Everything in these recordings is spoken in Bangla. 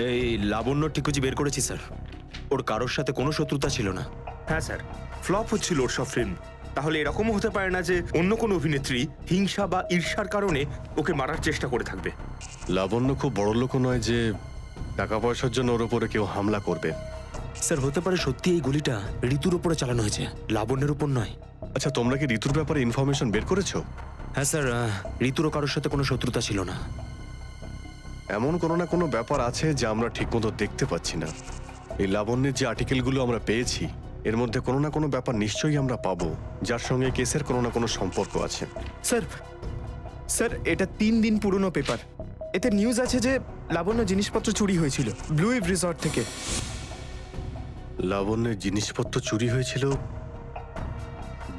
এই লাবণ্য টিকুজি বের করেছি স্যার। ওর কারোর সাথে কোনো শত্রুতা ছিল না। হ্যাঁ স্যার, ফ্লপ হচ্ছিল ওর সব ফিল্ম। তাহলে এরকমও হতে পারে না যে অন্য কোনো অভিনেত্রী হিংসা বা ঈর্ষার কারণে ওকে মারার চেষ্টা করে থাকবে। লাবণ্য খুব বড় লোক নয় যে টাকা পয়সার জন্য ওর উপরে কেউ হামলা করবে। স্যার হতে পারে সত্যি এই গুলিটা ঋতুর উপরে চালানো হয়েছে, লাবণ্যের উপর নয়। আচ্ছা, তোমরা কি ঋতুর ব্যাপারে ইনফরমেশন বের করেছো? হ্যাঁ স্যার, ঋতুরও কারোর সাথে কোনো শত্রুতা ছিল না। এমন কোনো না কোনো ব্যাপার আছে যা আমরা ঠিকমতো দেখতে পাচ্ছি না। এই লাবণ্যের যে আর্টিকেলগুলো আমরা পেয়েছি এর মধ্যে কোনো না কোনো ব্যাপার নিশ্চয়ই আমরা পাবো যার সঙ্গে কেসের কোনো না কোনো সম্পর্ক আছে। স্যার স্যার এটা 3 দিন পুরনো পেপার। এতে নিউজ আছে যে লাবণ্য জিনিসপত্র চুরি হয়েছিল ব্লু ইভ রিসর্ট থেকে। লাবণ্যের জিনিসপত্র চুরি হয়েছিল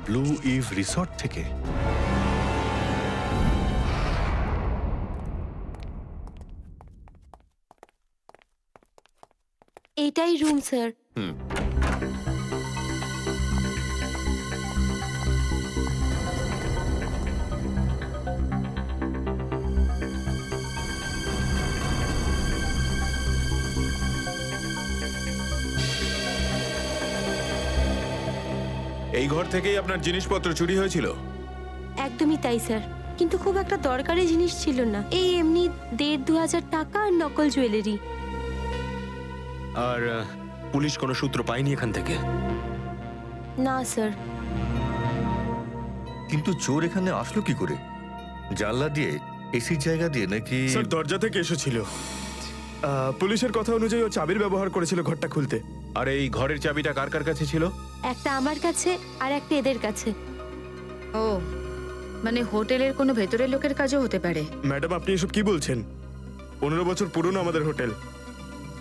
ব্লু ইভ রিসর্ট থেকে? এটাই রুম স্যার। এই ঘর থেকেই আপনার জিনিসপত্র চুরি হয়েছিল? একদমই তাই স্যার, কিন্তু খুব একটা দরকারি জিনিস ছিল না। এই এমনি 1,500-2,000 টাকা আর নকল জুয়েলারি। আর পুলিশ কোনো সূত্র পায়নি এখান থেকে? না স্যার। কিন্তু চোর এখানে আসলো কি করে? জানলা দিয়ে, এসির জায়গা দিয়ে নাকি? স্যার দরজা থেকে এসেছিল। পুলিশের কথা অনুযায়ী ও চাবির ব্যবহার করেছিল ঘরটা খুলতে। আর এই ঘরের চাবিটা কার কার কাছে ছিল? একটা আমার কাছে আর একটা এদের কাছে। ও, মানে হোটেলের কোনো ভেতরের লোকের কাজও হতে পারে। ম্যাডাম আপনি এসব কি বলছেন? 15 বছর পুরনো আমাদের হোটেল।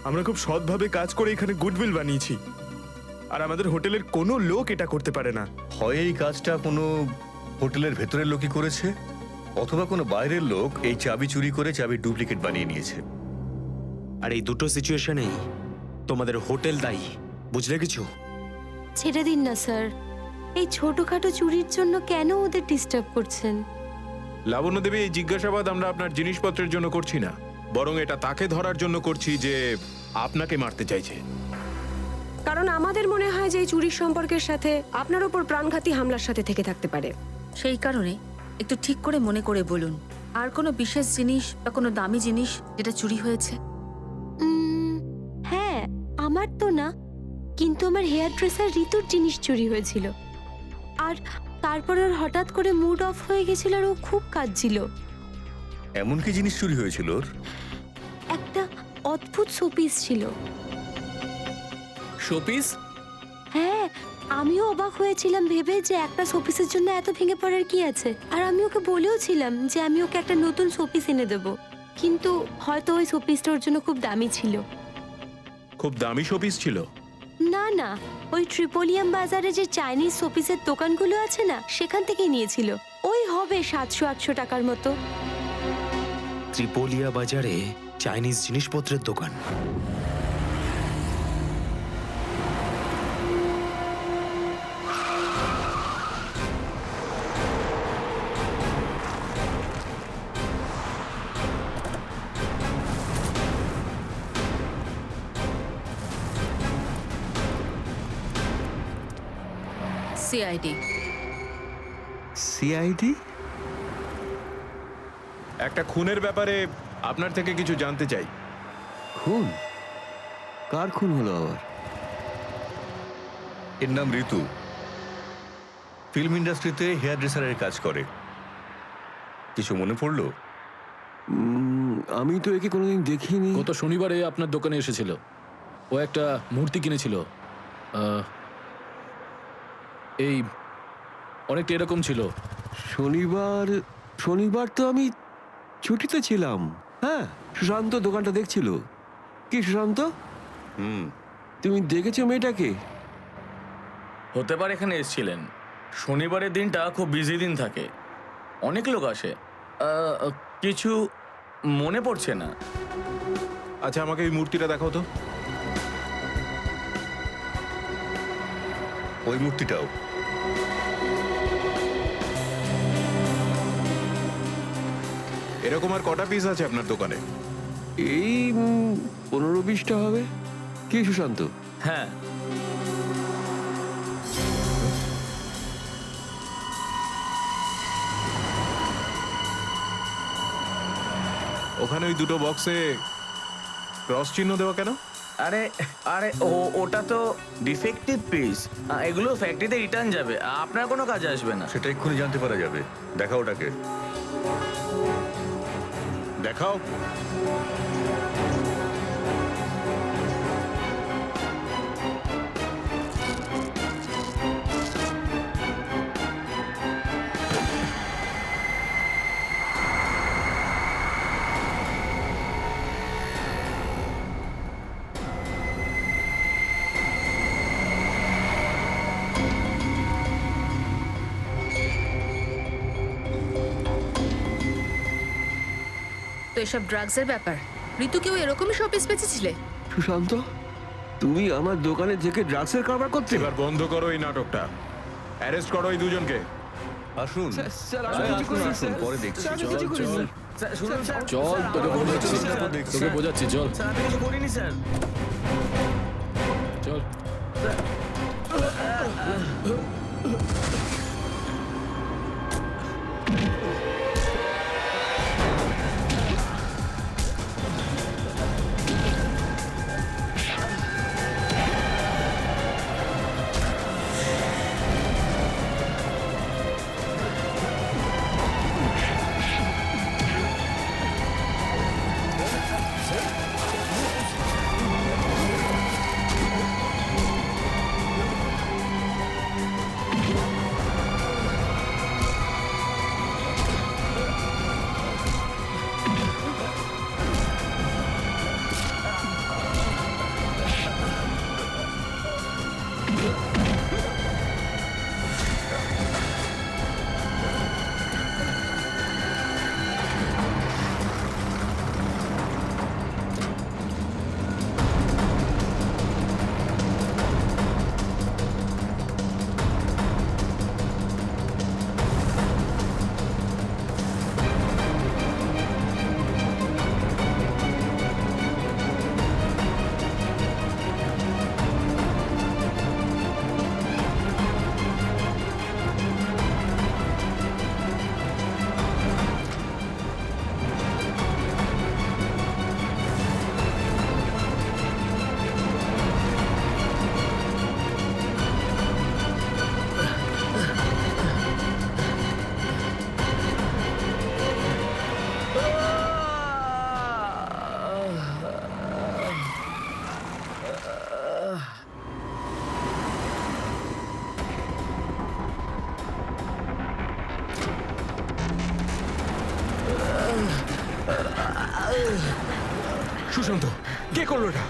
আমরা খুব সৎভাবে কাজ করে এখানে গুডউইল বানিয়েছি। আর আমাদের হোটেলের কোনো লোক এটা করতে পারে না। হয় এই কাজটা কোনো হোটেলের ভেতরের লোকই করেছে, অথবা কোনো বাইরের লোক এই চাবি চুরি করে চাবির ডুপ্লিকেট বানিয়ে নিয়েছে। আর এই দুটো সিচুয়েশনেই তোমাদের হোটেল দায়ী, বুঝলে কিছু? ছেড়ে দিন না স্যার, এই ছোটখাটো চুরির জন্য কেন ওদের ডিস্টার্ব করছেন? লাবণ্য দেবী, এই জিজ্ঞাসাবাদ আমরা আপনার জিনিসপত্রের জন্য করছি না, বরং এটা তাকে ধরার জন্য করছি যে আপনাকে মারতে চাইছে। কারণ আমাদের মনে হয় যে এই চুরির সম্পর্কের সাথে আপনার উপর প্রাণঘাতী হামলার সাথে থেকে থাকতে পারে। সেই কারণে একটু ঠিক করে মনে করে বলুন, আর কোনো বিশেষ জিনিস বা কোনো দামি জিনিস যেটা চুরি হয়েছে? হ্যাঁ, আমার তো না, কিন্তু আমার হেয়ার ড্রেসার ঋতুর জিনিস চুরি হয়েছিল। আর তারপর ওর হঠাৎ করে মুড অফ হয়ে গেছিল আর ও খুব কাঁদছিল। এমন কি জিনিস চুরি হয়েছিল ওর? একটা অদ্ভুত শোপিস ছিল। শোপিস? হ্যাঁ, আমিও অবাক হয়েছিলাম ভেবে যে একটা শোপিসের জন্য এত ভেঙে পড়ার কি আছে। আর আমি ওকে বলেও ছিলাম যে আমি ওকে একটা নতুন শোপিস এনে দেবো, কিন্তু হয়তো ওই শোপিসটা ওর জন্য খুব দামি ছিল। খুব দামি শোপিস ছিল? না না, ওই ট্রিপোলিয়াম বাজারে যে চাইনিজ শোপিসের দোকানগুলো আছে না, সেখান থেকেই নিয়েছিল। ওই হবে 700-800 টাকার মতো। ত্রিপোলিয়া বাজারে চাইনিজ জিনিসপত্রের দোকান? সিআইডি। সিআইডি? একটা খুনের ব্যাপারে আপনার থেকে কিছু জানতে চাই। খুন? কার খুন হলো আবার? এর নাম ঋতু, ফিল্ম ইন্ডাস্ট্রিতে হেয়ার ড্রেসারের কাজ করে। কিছু মনে পড়লো? আমি তো একে কোনোদিন দেখিনি। গত শনিবারে আপনার দোকানে এসেছিল। ও একটা মূর্তি কিনেছিল, এই অনেকটা এরকম ছিল। শনিবার তো আমি ছুটিতে ছিলাম। হ্যাঁ, সুশান্ত দোকানটা দেখছিল। কি সুশান্ত, তুমি দেখেছো মেয়েটাকে? হতে পারে এখানে এসেছিলেন। শনিবারের দিনটা খুব বিজি দিন থাকে, অনেক লোক আসে। কিছু মনে পড়ছে না। আচ্ছা, আমাকে এই মূর্তিটা দেখাও তো। ওই মূর্তিটাও? এরকম আর কটা পিস আছে আপনার দোকানে? এই 15 শপিসটা হবে কি সুশান্ত? হ্যাঁ, ওখানে ওই দুটো বক্সে ক্রস চিহ্ন দেওয়া কেন? আরে আরে ওটা তো ডিফেক্টিভ পিস, এগুলো ফ্যাক্টরিতে রিটার্ন যাবে, আপনার কোনো কাজে আসবে না। সেটা এক্ষুনি জানতে পারা যাবে। দেখাও ওটাকে। দেখাও। তো এসব ড্রাগসের ব্যাপার, ঋতু কেউ এরকমই শপিস বেঁচেছিলে? সুশান্ত, তুমি আমার দোকানে থেকে ড্রাগসের কারবার করতে? এবার বন্ধ করো এই নাটকটা। অ্যারেস্ট করো এই দুজনকে। আসুন, স্যার, আমি কিছু করিনি, আসুন, স্যার। পরে দেখছি। স্যার, আমি কিছু করিনি। স্যার, শুনুন স্যার, চল তোকে বোঝাচ্ছি, তোকে বোঝাচ্ছি, চল স্যার আমি কিছু করিনি স্যার। চল। সুশান্ত, কে করলো এটা?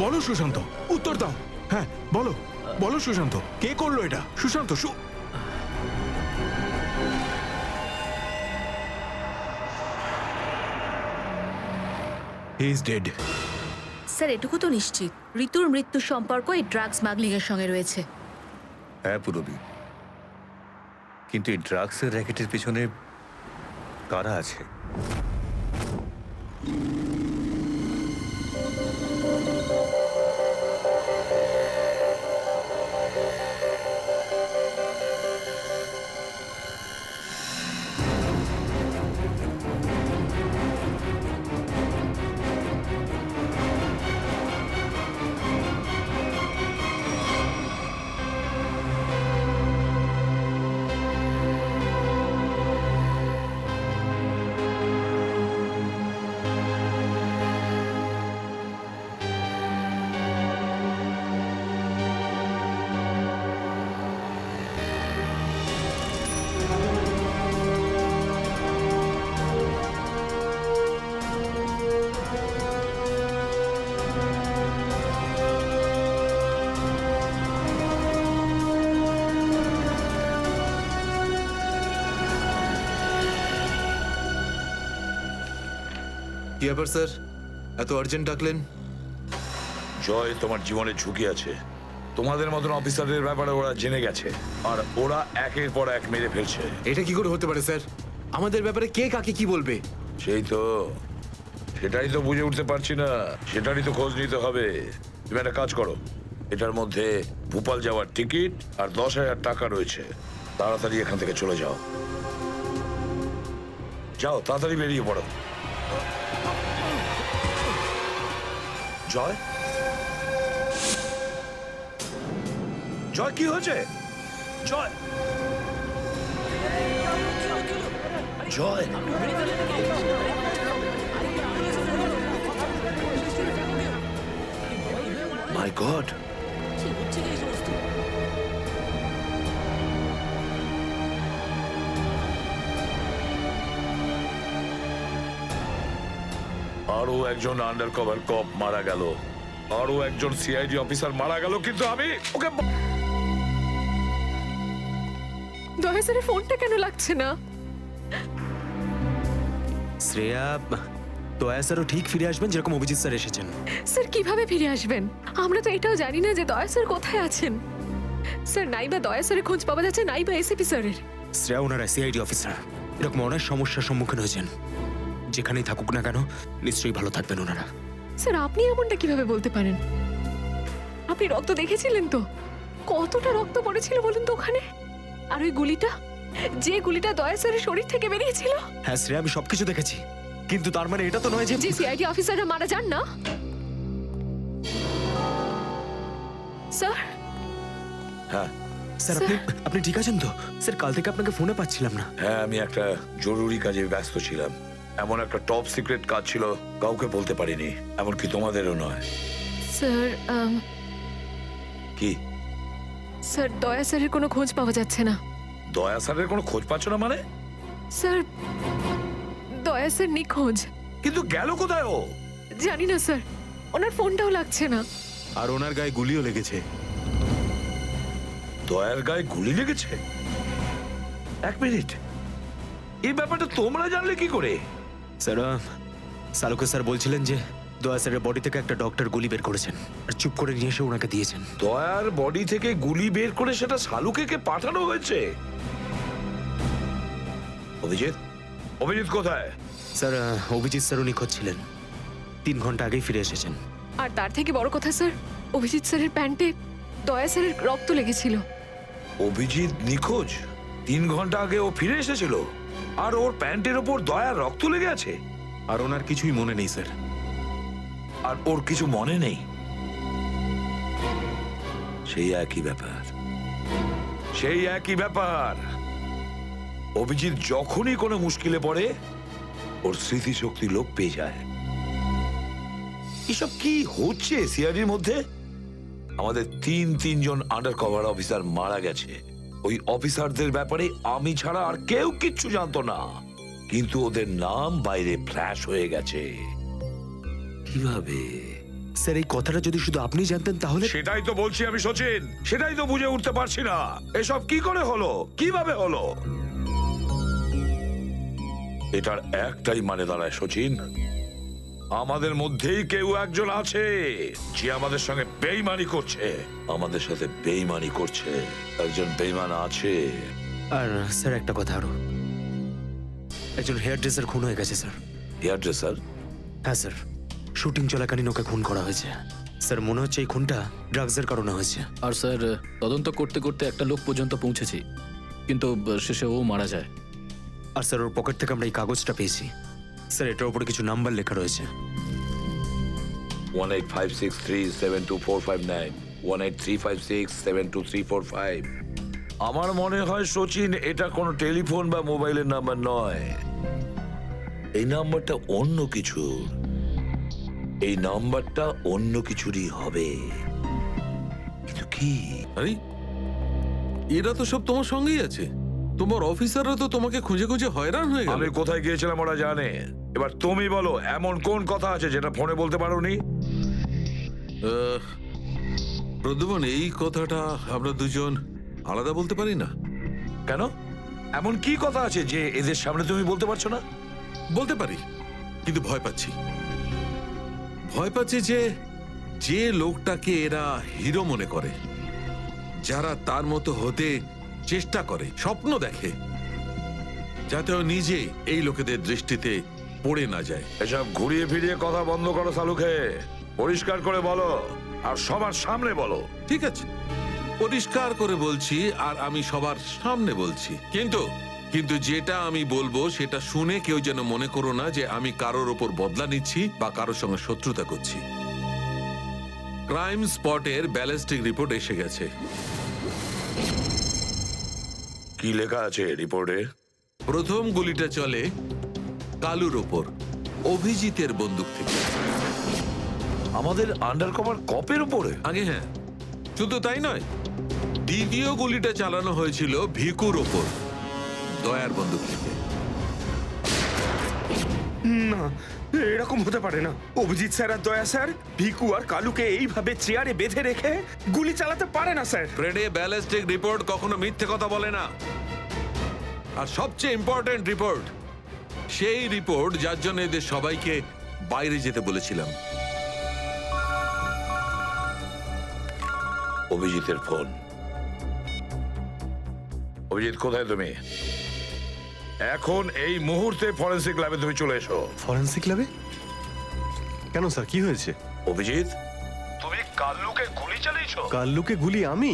বলো সুশান্ত, উত্তর দাও। হ্যাঁ বলো, বলো সুশান্ত, কে করলো এটা? Sushant, he is dead. Sir এটুকু তো নিশ্চিত, ঋতুর মৃত্যুর সম্পর্ক এই ড্রাগস স্মাগলিং এর সঙ্গে রয়েছে। হ্যাঁ পুরবী, কিন্তু এই ড্রাগসের র্যাকেটের পেছনে কারা আছে? কি ব্যাপার স্যার, এত আর্জেন্ট ডাকলেন? জয়, তোমার জীবনে ঝুঁকি আছে। তোমাদের মতন অফিসারদের ব্যাপারে ওরা জেনে গেছে, আর ওরা একের পর এক মেরে ফেলছে। এটা কি করে হতে পারে স্যার? আমাদের ব্যাপারে কে কাকে কি বলবে? সেটাই তো বুঝে উঠতে পারছি না, সেটারই তো খোঁজ নিতে হবে। তুমি একটা কাজ করো, এটার মধ্যে ভোপাল যাওয়ার টিকিট আর 10,000 টাকা রয়েছে। তাড়াতাড়ি এখান থেকে চলে যাও, যাও তাড়াতাড়ি বেরিয়ে পড়ো। জয়, জয় কি হয়েছে? জয়, জয়, মাই গড, আরো একজন আন্ডার কভার কপ মারা গেল, আরো একজন সিআইডি অফিসার মারা গেল, কিন্তু আমি ওকে দয়া স্যারের ফোনটা কেন লাগছে না? শ্রেয়া, দয়া স্যারও ঠিক ফিরে আসবেন যেরকম অভিজিৎ স্যার এসেছেন। স্যার কিভাবে ফিরে আসবেন? আমরা তো এটাও জানি না যে দয়া স্যার কোথায় আছেন। স্যার নাইবা দয়া স্যারের খোঁজ পাওয়া যাচ্ছে, নাইবা এসিপি স্যারের। শ্রেয়া ওনারা সিআইডি অফিসার, এরকম অনেক সমস্যার সম্মুখীন হয়েছেন। যেখানেই থাকুক না কেন নিশ্চয়ই ভালো থাকবেন ওনারা। স্যার আপনি এমনটা কিভাবে বলতে পারেন? আপনি রক্ত দেখেছিলেন তো? কতটা রক্ত পড়েছিল বলুন তো ওখানে? আর ওই গুলিটা, যে গুলিটা দয়া স্যারের শরীর থেকে বেরিয়েছিল। হ্যাঁ শ্রেয়া, আমি সবকিছু দেখেছি, কিন্তু তার মানে এটা তো নয় যে যে সিআইডি অফিসাররা মারা যান না স্যার। হ্যাঁ স্যার, আপনি ঠিক আছেন তো? স্যার কাল থেকে আপনাকে ফোনে পাচ্ছিলাম না। হ্যাঁ, আমি একটা জরুরি কাজে ব্যস্ত ছিলাম। এমন একটা টপ সিক্রেট কাজ ছিল, কাউকে বলতে পারিনি, এমনকি তোমাদেরও নয়। স্যার কি? স্যার দয়া স্যারের কোনো খোঁজ পাওয়া যাচ্ছে না। দয়া স্যারের কোনো খোঁজ পাচ্ছ না মানে? স্যার দয়া স্যার নিখোঁজ। কিন্তু গেল কোথায় ও? জানি না স্যার, ওনার ফোনটাও লাগছে না। আর ওনার গায়ে গুলিও লেগেছে। দয়ার গায়ে গুলি লেগেছে? এক মিনিট, এই ব্যাপারটা তোমরা জানলে কি করে? স্যার, সালুকে স্যার বলছিলেন যে দয়া স্যারের বডি থেকে একটা ডক্টর গুলি বের করেছেন আর চুপ করে নিয়ে এসে ওনাকে দিয়েছেন। দয়ার বডি থেকে গুলি বের করে সেটা শালুকে পাঠানো হয়েছে? অভিজিৎ, অভিজিৎ কোথায়? স্যার, অভিজিৎ স্যারও নিখোঁজ ছিলেন, 3 ঘন্টা আগেই ফিরে এসেছেন। আর তার থেকে বড় কথা স্যার, অভিজিৎ স্যারের প্যান্টে দয়া স্যারের রক্ত লেগেছিল। অভিজিৎ নিখোঁজ? 3 ঘন্টা আগে ও ফিরে এসেছিল, আর ওর প্যান্টের ওপর দয়ার রক্ত লেগে আছে। আর ওনার কিছুই মনে নেই স্যার। আর ওর কিছু মনে নেই? সেই একই ব্যাপার, সেই একই ব্যাপার। অভিজিৎ যখনই কোনো মুশকিলে পড়ে ওর স্মৃতিশক্তি লোপ পেয়ে যায়। এসব কি হচ্ছে সিআইডির মধ্যে? আমাদের তিনজন আন্ডার কভার অফিসার মারা গেছে। ওই অফিসারদের ব্যাপারে আমি ছাড়া আর কেউ কিচ্ছু জানতো না, কিন্তু ওদের নাম বাইরে ফ্ল্যাশ হয়ে গেছে। কিভাবে? স্যার, এই কথাটা যদি শুধু আপনি জানতেন তাহলে। সেটাই তো বলছি আমি সচিন, সেটাই তো বুঝে উঠতে পারছি না এসব কি করে হলো, কিভাবে হলো। এটার একটাই মানে দাঁড়ায় সচিন, আমাদের মধ্যেই কেউ একজন আছে যে আমাদের সঙ্গে বেইমানি করছে, আমাদের সাথে বেইমানি করছে। একজন বেইমান আছে। আর স্যার একটা কথা আরো, একজন হেয়ার ড্রেসার খুন হয়ে গেছে স্যার। Hairdresser? হ্যাঁ স্যার, শুটিং চলাকালীন ওকে খুন করা হয়েছে। স্যার মনে হচ্ছে এই খুনটা ড্রাগসের কারণে হয়েছে। আর স্যার তদন্ত করতে করতে একটা লোক পর্যন্ত পৌঁছেছি, কিন্তু শেষে ও মারা যায়। আর স্যার ওর পকেট থেকে আমরা এই কাগজটা পেয়েছি। স্যার এটার উপরে কিছু নাম্বার লেখা রয়েছে। 185637245 183567235। আমার মনে হয় সচিন এটা কোনো টেলিফোন বা মোবাইলের নাম্বার নয়, এই নাম্বারটা অন্য কিছু, এই নাম্বারটা অন্য কিছুরই হবে। কিন্তু কি? আরে এরা তো সব তোমার সঙ্গেই আছে, তোমার অফিসাররা তো তোমাকে খুঁজে খুঁজে হয়রান হয়ে গেল। আমি কোথায় গিয়েছিলাম ওরা জানে। এবার তুমি বলো, এমন কোন কথা আছে যেটা ফোনে বলতে পারোনি? প্রদ্যুমন, এই কথাটা আমরা দুজন আলাদা বলতে পারি না? কেন? এমন কি কথা আছে যে এদের সামনে তুমি বলতে পারছো না? বলতে পারি, কিন্তু ভয় পাচ্ছি। ভয় পাচ্ছি যে যে লোকটাকে এরা হিরো মনে করে, যারা তার মতো হতে চেষ্টা করে, স্বপ্ন দেখে, যাতে ও নিজে এই লোকেদের দৃষ্টিতে পড়ে না যায়। এসব ঘুরিয়ে ফিরিয়ে কথা বন্ধ করো সালুকে, পরিষ্কার করে বলো আর সবার সামনে বলো। ঠিক আছে, পরিষ্কার করে বলছি আর আমি সবার সামনে বলছি, কিন্তু কিন্তু যেটা আমি বলবো সেটা শুনে কেউ যেন মনে করো না যে আমি কারোর ওপর বদলা নিচ্ছি বা কারোর সঙ্গে শত্রুতা করছি। ক্রাইম স্পটের ব্যালিস্টিক রিপোর্ট এসে গেছে। কি লেখা আছে রিপোর্টে? প্রথম গুলিটা চলে কালুর ওপর, অভিজিতের বন্দুক থেকে। আমাদের আন্ডারকভার কপের উপরে? আগে হ্যাঁ, শুধু তাই নয়, দ্বিতীয় গুলিটা চালানো হয়েছিল ভিকুর ওপর, দয়ার বন্দুক থেকে। না, এরকম হতে পারে না। অভিজিৎ স্যার আর দয়া স্যার ভিকু আর কালুকে এইভাবে চেয়ারে বেঁধে রেখে গুলি চালাতে পারে না স্যার। ফ্রেডে ব্যালিস্টিক রিপোর্ট কখনো মিথ্যে কথা বলে না। আর সবচেয়ে ইম্পর্টেন্ট রিপোর্ট, সেই রিপোর্ট যার জন্য এদের সবাইকে বাইরে যেতে বলেছিলাম। অভিজিতের ফোন। অভিজিৎ, কোথায় তুমি? এখন এই মুহূর্তে ফরেনসিক ল্যাবে তুমি চলে এসো। ফরেনসিক ল্যাবে? কেন স্যার, কি হয়েছে? অভিজিৎ, তুমি কাল্লুকে গুলি চালিয়েছো? কাল্লুকে গুলি আমি?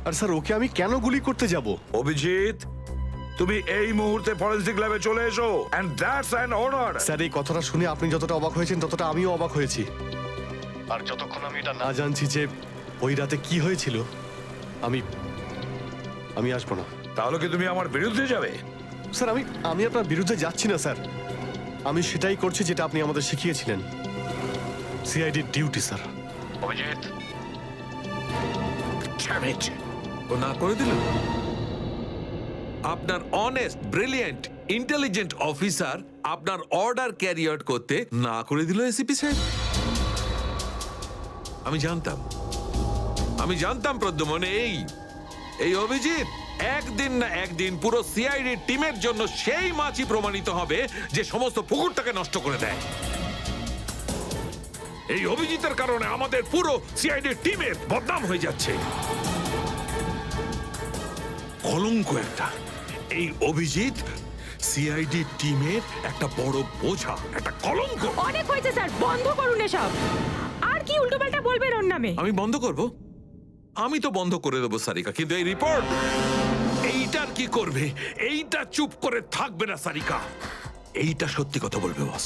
আর স্যার, ওকে আমি কেন গুলি করতে যাব? অভিজিৎ, তুমি এই মুহূর্তে ফরেনসিক ল্যাবে চলে এসো, and that's an order. Sir, এই কথাটা শুনে আপনি যতটা অবাক হয়েছেন ততটা আমিও অবাক হয়েছি। আর যতক্ষণ আমি এটা না জানছি যে ওই রাতে কি হয়েছিল, আমি আসবো না। তাহলে কি তুমি আমার বিরুদ্ধে যাবে? স্যার, আমি আপনার বিরুদ্ধে যাচ্ছি না স্যার। আমি সেটাই করছি যেটা আপনি আমাদের শিখিয়েছিলেন, সিআইডি ডিউটি স্যার। অভিজিৎ, ও না করে দিল। আপনার অনেস্ট, ব্রিলিয়েন্ট, ইন্টেলিজেন্ট অফিসার আপনার অর্ডার ক্যারি আউট করতে না করে দিল এসিপি সাহেব। আমি জানতাম প্রদ্যুমন, এই অভিজিৎ একদিন না একদিন পুরো সিআইডি টিমের জন্য সেই মাছি প্রমাণিত হবে যে সমস্ত পুকুরটাকে নষ্ট করে দেয়। এই অভিজিতের কারণে আমাদের পুরো সিআইডি টিমের বদনাম হয়ে যাচ্ছে। কলঙ্ক একটা। এই অভিজিৎ সিআইডি টিমের একটা বড় বোঝা, একটা কলঙ্ক। অনেক হয়েছে স্যার, বন্ধ করুন এসব। আর কি উল্টোপাল্টা বলবেন ওর নামে? আমি বন্ধ করব? আমি তো বন্ধ করে দেবো সারিকা, কিন্তু এই রিপোর্ট, এইটার কি করবে? এইটা চুপ করে থাকবে না সারিকা, এইটা সত্যি কথা বলবে বস।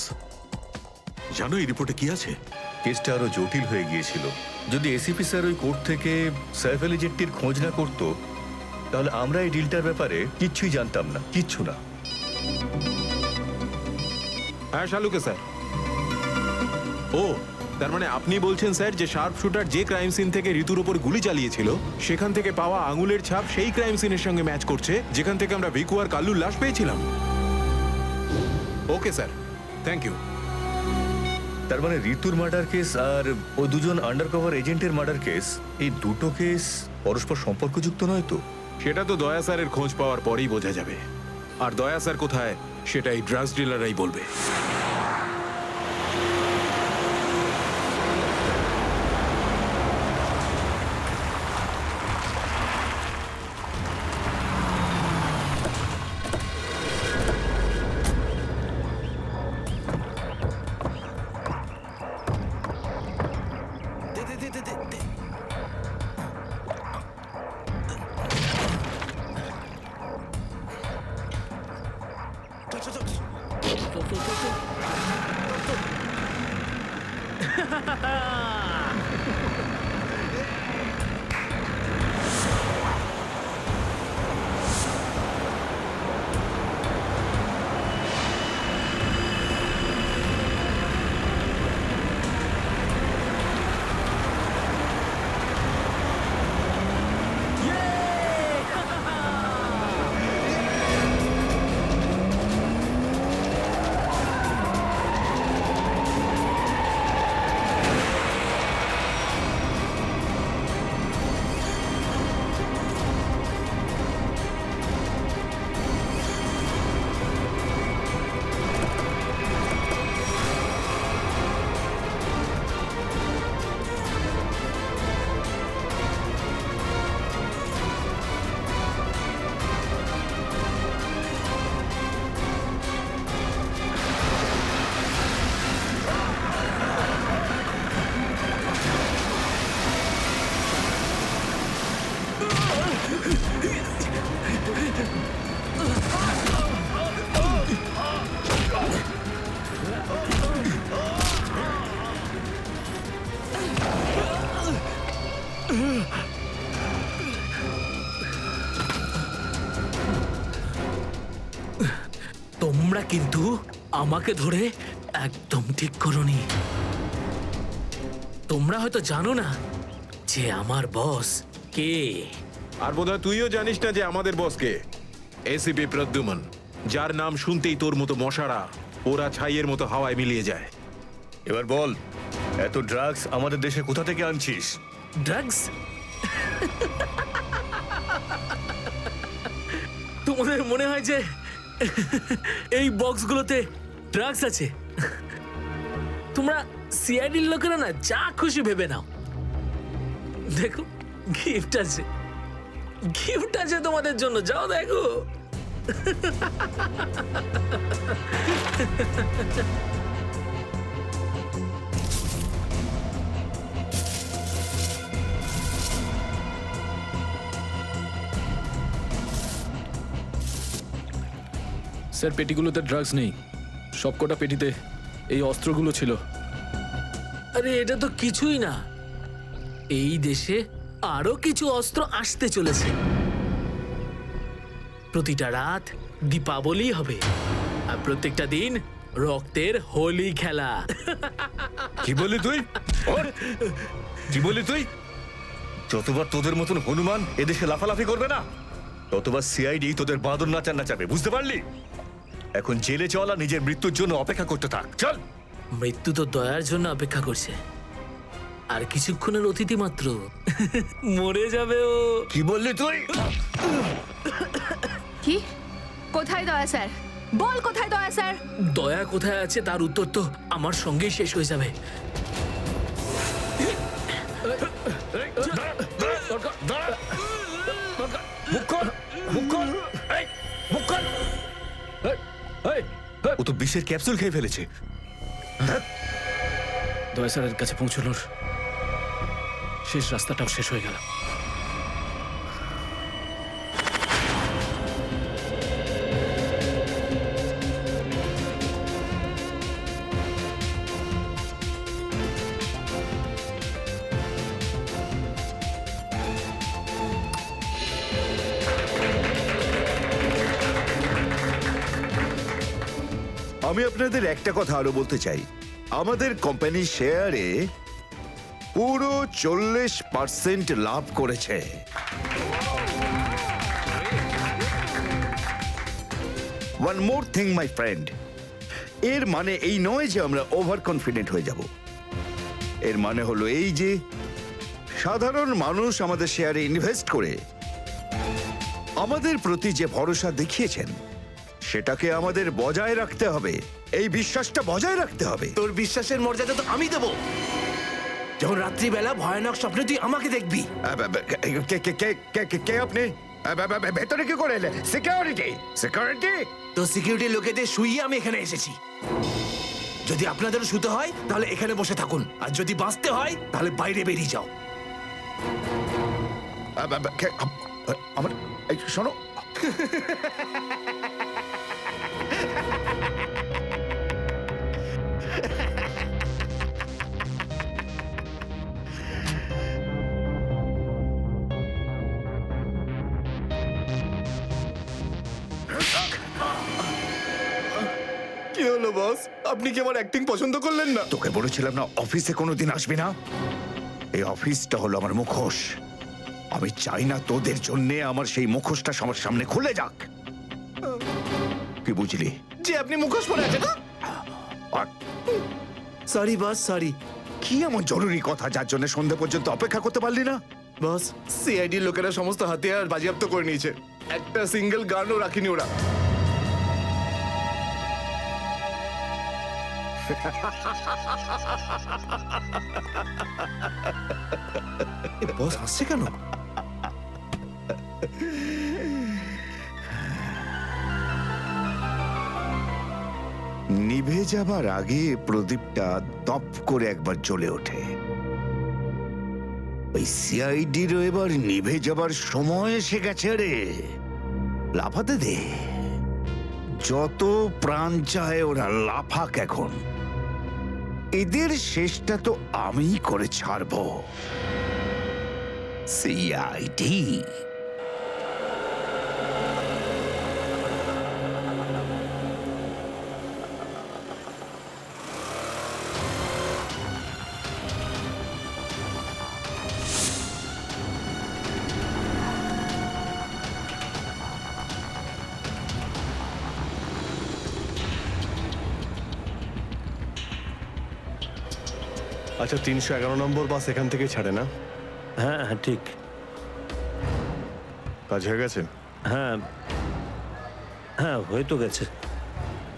জানো এই রিপোর্টে কি আছে? কেসটা আরো জটিল হয়ে গিয়েছিল। যদি এসিপি স্যার ওই কোর্ট থেকে সাইফ আলী জেট্টির খোঁজ না করতো, তাহলে আমরা এই ডিলটার ব্যাপারে কিচ্ছুই জানতাম না, কিচ্ছু না। হ্যাঁ শালুকে স্যার। ও, তার মানে আপনি বলছেন স্যার যে শার্প শুটার যে ক্রাইম সিন থেকে ঋতুর উপর গুলি চালিয়েছিল সেখান থেকে পাওয়া আঙুলের ছাপ সেই ক্রাইম সিনের সঙ্গে ম্যাচ করছে যেখান থেকে আমরা ভিকু আর কাল্লুর লাশ পেয়েছিলাম। Okay sir, thank you. তার মানে ঋতুর মার্ডার কেস আর ও দুজন আন্ডারকভার এজেন্টের মার্ডার কেস, এই দুটো কেস পরস্পর সম্পর্কযুক্ত নয় তো? সেটা তো দয়া স্যারের খোঁজ পাওয়ার পরেই বোঝা যাবে। আর দয়া স্যার কোথায় সেটা এই ড্রাগস ডিলাররাই বলবে। কিন্তু আমাকে ধরে একদম ঠিক করনি। তোমরা হয়তো জানো না যে আমার বস কে। আর বোধহয় তুইও জানিস না যে আমাদের বসকে, এসিপি প্রদ্যুমন, যার নাম শুনতেই তোর মতো মশারা ওরা ছাইয়ের মতো হাওয়ায় মিলিয়ে যায়। এবার বল, এত ড্রাগস আমাদের দেশে কোথা থেকে আনছিস? ড্রাগস? তোমাদের মনে হয় যে এই বক্সগুলোতে ড্রাগস আছে? তোমরা সিআইডির লোকেরা না যা খুশি ভেবে নাও। দেখো গিফট আছে, গিফট আছে তোমাদের জন্য, যাও দেখো। স্যার, পেটিগুলোতে ড্রাগস নেই, সবকটা পেটিতে এই অস্ত্রগুলো ছিল। আরে এটা তো কিছুই না, এই দেশে আরো কিছু অস্ত্র আসতে চলেছে। প্রতিটা রাত দীপাবলি হবে, আর প্রত্যেকটা দিন রক্তের হোলি খেলা। কি বললি তুই? কি বললি তুই? যতবার তোদের মতন হনুমান এদেশে লাফালাফি করবে না, ততবার সিআইডি তোদের বাঁদর নাচাবে, বুঝতে পারলি? এখন জেলে চল আর নিজের মৃত্যুর জন্য অপেক্ষা করতে থাক, চল। মৃত্যু তো দয়ার জন্য অপেক্ষা করছে, আর কিছুক্ষণের অতিথি মাত্র মরে যাবে ও। কি বললি তুই? কি? কোথায় দয়া স্যার? বল কোথায় দয়া স্যার? দয়া কোথায় আছে তার উত্তর তো আমার সঙ্গেই শেষ হয়ে যাবে। ও তো বিষের ক্যাপসুল খেয়ে ফেলেছে। দয়া স্যারের কাছে পৌঁছানোর শেষ রাস্তাটাও শেষ হয়ে গেল। আমি আপনাদের একটা কথা আরো বলতে চাই, আমাদের কোম্পানির শেয়ারে পুরো 40% লাভ করেছে। One more thing my friend, এর মানে এই নয় যে আমরা ওভার কনফিডেন্ট হয়ে যাব। এর মানে হলো এই যে সাধারণ মানুষ আমাদের শেয়ারে ইনভেস্ট করে আমাদের প্রতি যে ভরসা দেখিয়েছেন সেটাকে আমাদের বজায় রাখতে হবে। এই বিশ্বাসটা বজায় রাখতে হবে। তোর বিশ্বাসের মর্যাদা তো আমি দেব যখন রাত্রিবেলা ভয়ানক স্বপ্নে তুই আমাকে দেখবি। কে আপনি? ভেতরে কি করে এলে? সিকিউরিটি? সিকিউরিটি? তো সিকিউরিটি লোকেদের শুইয়ে আমি এখানে এসেছি। যদি আপনাদেরও শুতে হয় তাহলে এখানে বসে থাকুন, আর যদি বাঁচতে হয় তাহলে বাইরে বেরিয়ে যাও। আমার শোনো, কি হলো বস? আপনি কি আমার অ্যাক্টিং পছন্দ করলেন না? তোকে বলেছিলাম না অফিসে কোনোদিন আসবি না? এই অফিসটা হলো আমার মুখোশ। আমি চাই না তোদের জন্য আমার সেই মুখোশটা সবার সামনে খুলে যাক। কি বুঝলি? যে আপনি মুখোশ পরে আছেন। Sorry boss, sorry. কি এমন জরুরি কথা যার জন্য সন্ধ্যা পর্যন্ত অপেক্ষা করতে পারলি না? বস, সিআইডি লোকেরা সমস্ত হাতিয়ার বাজেয়াপ্ত করে নিয়েছে, একটা সিঙ্গেল গানও রাখিনি ওরা। বস হাসছে কেন? নিভে যাবার আগে প্রদীপটা দপ করে একবার জ্বলে ওঠে। ওই সিআইডিরও এবার নিভে যাবার সময় এসে গেছে রে। লাফাতে দে, যত প্রাণ চায় ওরা লাফাক এখন। এদের শেষটা তো আমি করে ছাড়বো। সিআইডি আচ্ছা 311 নম্বর বাস এখান থেকে ছাড়ে না? হ্যাঁ হ্যাঁ ঠিক। কাজ হয়ে গেছে? হ্যাঁ হ্যাঁ হয়ে তো গেছে,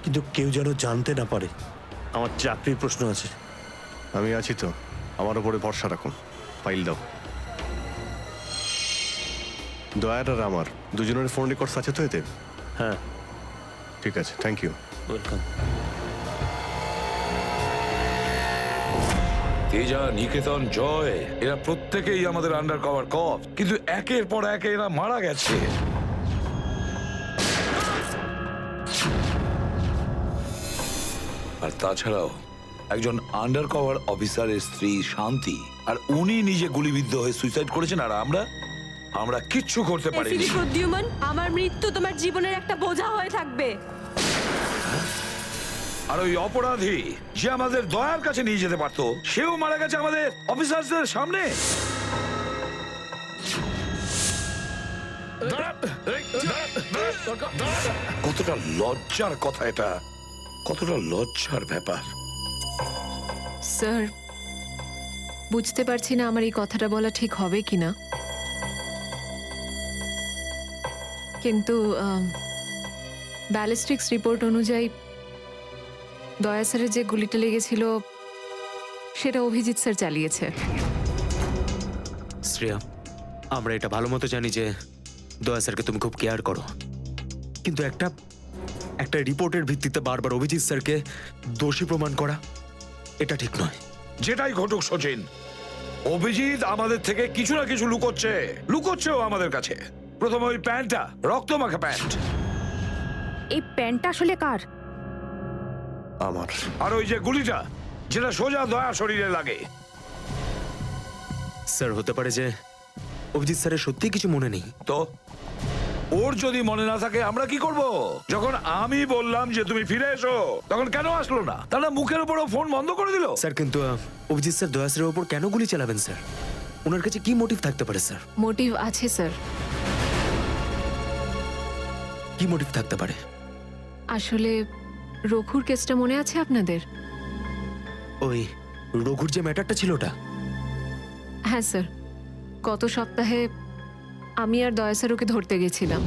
কিন্তু কেউ যেন জানতে না পারে। আমার চাকরির প্রশ্ন আছে। আমি আছি তো, আমার উপরে ভরসা রাখুন। ফাইল দাও। দয়ার আর আমার দুজনের ফোন রেকর্ডস আছে তো এতে? হ্যাঁ ঠিক আছে, থ্যাংক ইউ। ওয়েলকাম। তেজা, নিকেতন, জয় এরা প্রত্যেকেই আমাদের আন্ডার কভার কপ, কিন্তু একের পর এক এরা মারা গেছে। আর তাছাড়াও একজন আন্ডার কভার অফিসারের স্ত্রী শান্তি, আর উনি নিজে গুলিবিদ্ধ হয়ে সুইসাইড করেছেন, আর আমরা কিচ্ছু করতে পারিনি। এসিডি প্রদ্যুম্ন, আমার মৃত্যু তোমার জীবনের একটা বোঝা হয়ে থাকবে। আর ওই অপরাধী যে আমাদের দয়ার কাছে নিয়ে যেতে পারতো, সেও মারা গেছে আমাদের অফিসারদের সামনে। কতটা লজ্জার কথা এটা, কতটা লজ্জার ব্যাপার। স্যার, বুঝতে পারছি না আমার এই কথাটা বলা ঠিক হবে কিনা, কিন্তু ব্যালিস্টিক্স রিপোর্ট অনুযায়ী দয়া স্যারের যে গুলিটা লেগেছিল সেটা অভিজিৎ স্যার চালিয়েছে। শ্রেয়া, আমরা এটা ভালো মতো জানি যে দয়া স্যারকে তুমি খুব কেয়ার করো, কিন্তু একটা রিপোর্টের ভিত্তিতে বারবার অভিজিৎ স্যারকে দোষী প্রমাণ করা এটা ঠিক নয়। যেটাই ঘটুক সচিন, অভিজিৎ আমাদের থেকে কিছু না কিছু লুকোচ্ছেও আমাদের কাছে। প্রথমে ওই প্যান্টটা, রক্তমাখা প্যান্ট। এই প্যান্টটা আসলে কার? আমার। আর ওই যে গুলিটা, যেটা সোজা দয়া শরীরে লাগে। স্যার, হতে পারে যে অভিজিৎ স্যারের সত্যি কিছু মনে নেই। তো ওর যদি মনে না থাকে আমরা কি করব? যখন আমি বললাম যে তুমি ফিরে এসো, তখন কেন আসলো না? তাহলে মুখের উপরও ফোন বন্ধ করে দিল। স্যার, কিন্তু অভিজিৎ স্যার দয়া স্যারের ওপর কেন গুলি চালাবেন স্যার? ওনার কাছে কি মোটিভ থাকতে পারে স্যার? মোটিভ আছে স্যার। কি মোটিভ থাকতে পারে? আসলে রঘুর কেসটা মনে আছে আপনাদের? ওই রঘুর যে ম্যাটারটা ছিল ওটা? হ্যাঁ স্যার, গত সপ্তাহে আমি আর দয়া স্যার ওকে ধরতে গেছিলাম।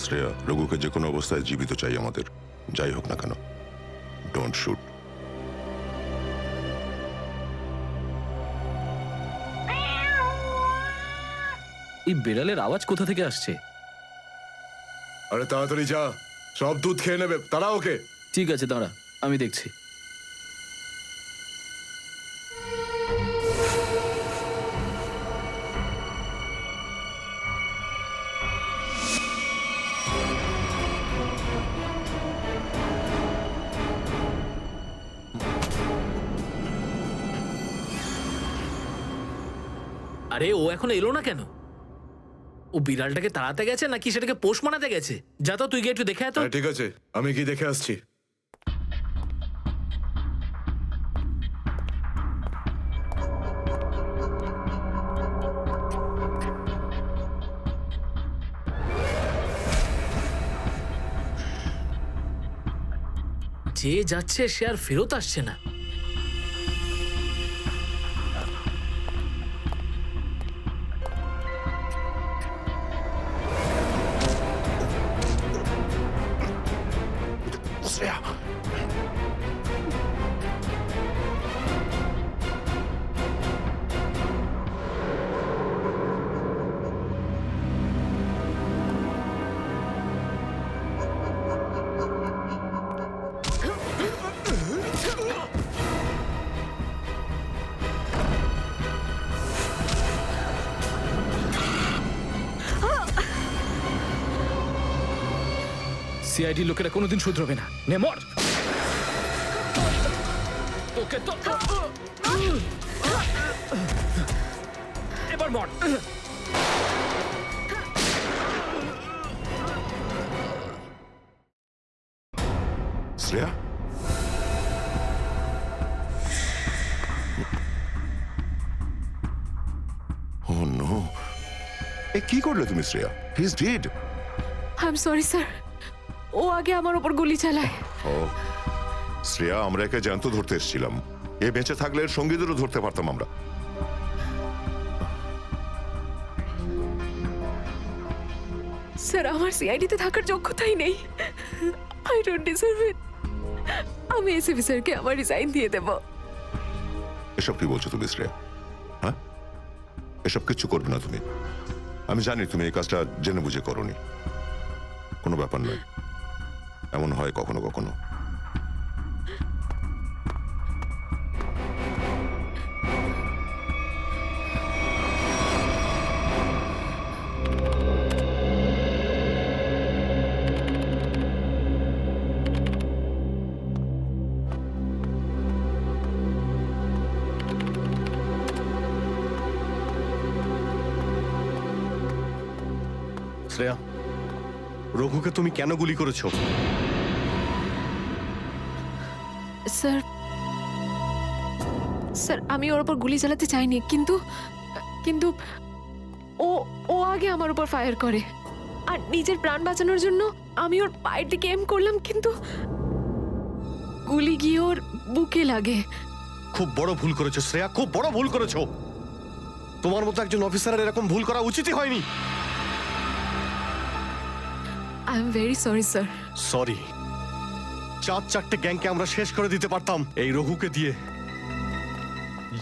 শ্রেয়া, রঘুকে যে কোনো অবস্থায় জীবিত চাই আমাদের, যাই হোক না কেন। Don't shoot. এই বিড়ালের আওয়াজ কোথা থেকে আসছে? আরে তাড়াতাড়ি যা, সব দুধ খেয়ে নেবে। তারা ওকে। ঠিক আছে, দাঁড়া, আমি দেখছি। আরে ও এখনো এলো না কেন? ও বিড়ালটাকে তাড়াতে গেছে নাকি সেটাকে পোষ মানাতে গেছে? যা তো, তুই গিয়ে একটু দেখে আয় তো। ঠিক আছে, আমি কি দেখে আসছি। যে যাচ্ছে সে আর ফেরত আসছে না। সিআইডি লোকেরা কোনোদিন শুধরবে না। নে মর। তোকে তো এবার মর। শ্রেয়া, ও নো, এ কি করলে তুমি Shreya? He is dead. I am sorry sir, ও আগে আমার ওপর গুলি চালায়। ও শ্রেয়া, আমরা একে জ্যান্ত ধরতে এসেছিলাম। এ বেঁচে থাকলে এর সঙ্গীদেরও ধরতে পারতাম আমরা। স্যার আমার সিআইডিতে থাকার যোগ্যতাই নেই। আই ডোন্ট ডিজার্ভ ইট। আমি এসিপি স্যারকে আমার রিজাইন দিয়ে দেব। এসব কি বলছো তুমি শ্রেয়া? হ্যাঁ, এসব কিচ্ছু করবে না তুমি। আমি জানি তুমি এই কাজটা জেনে বুঝে করোনি। কোনো ব্যাপার নয়, এমন হয় কখনো কখনো। শ্রেয়া, রঘুকে তুমি কেন গুলি করেছো? স্যার স্যার আমি ওর উপর গুলি চালাতে চাইনি, কিন্তু কিন্তু ও ও আগে আমার উপর ফায়ার করে। আর নিজের প্রাণ বাঁচানোর জন্য আমি ওর পায়ের দিকে এম করলাম, কিন্তু গুলি গিয়ে ওর বুকে লাগে। খুব বড় ভুল করেছো শ্রেয়া, খুব বড় ভুল করেছো। তোমার মতো একজন অফিসারের এরকম ভুল করা উচিতই হয়নি। I am very sorry sir. Sorry? 4-4টে গ্যাংকে আমরা শেষ করে দিতে পারতাম এই রঘুকে দিয়ে।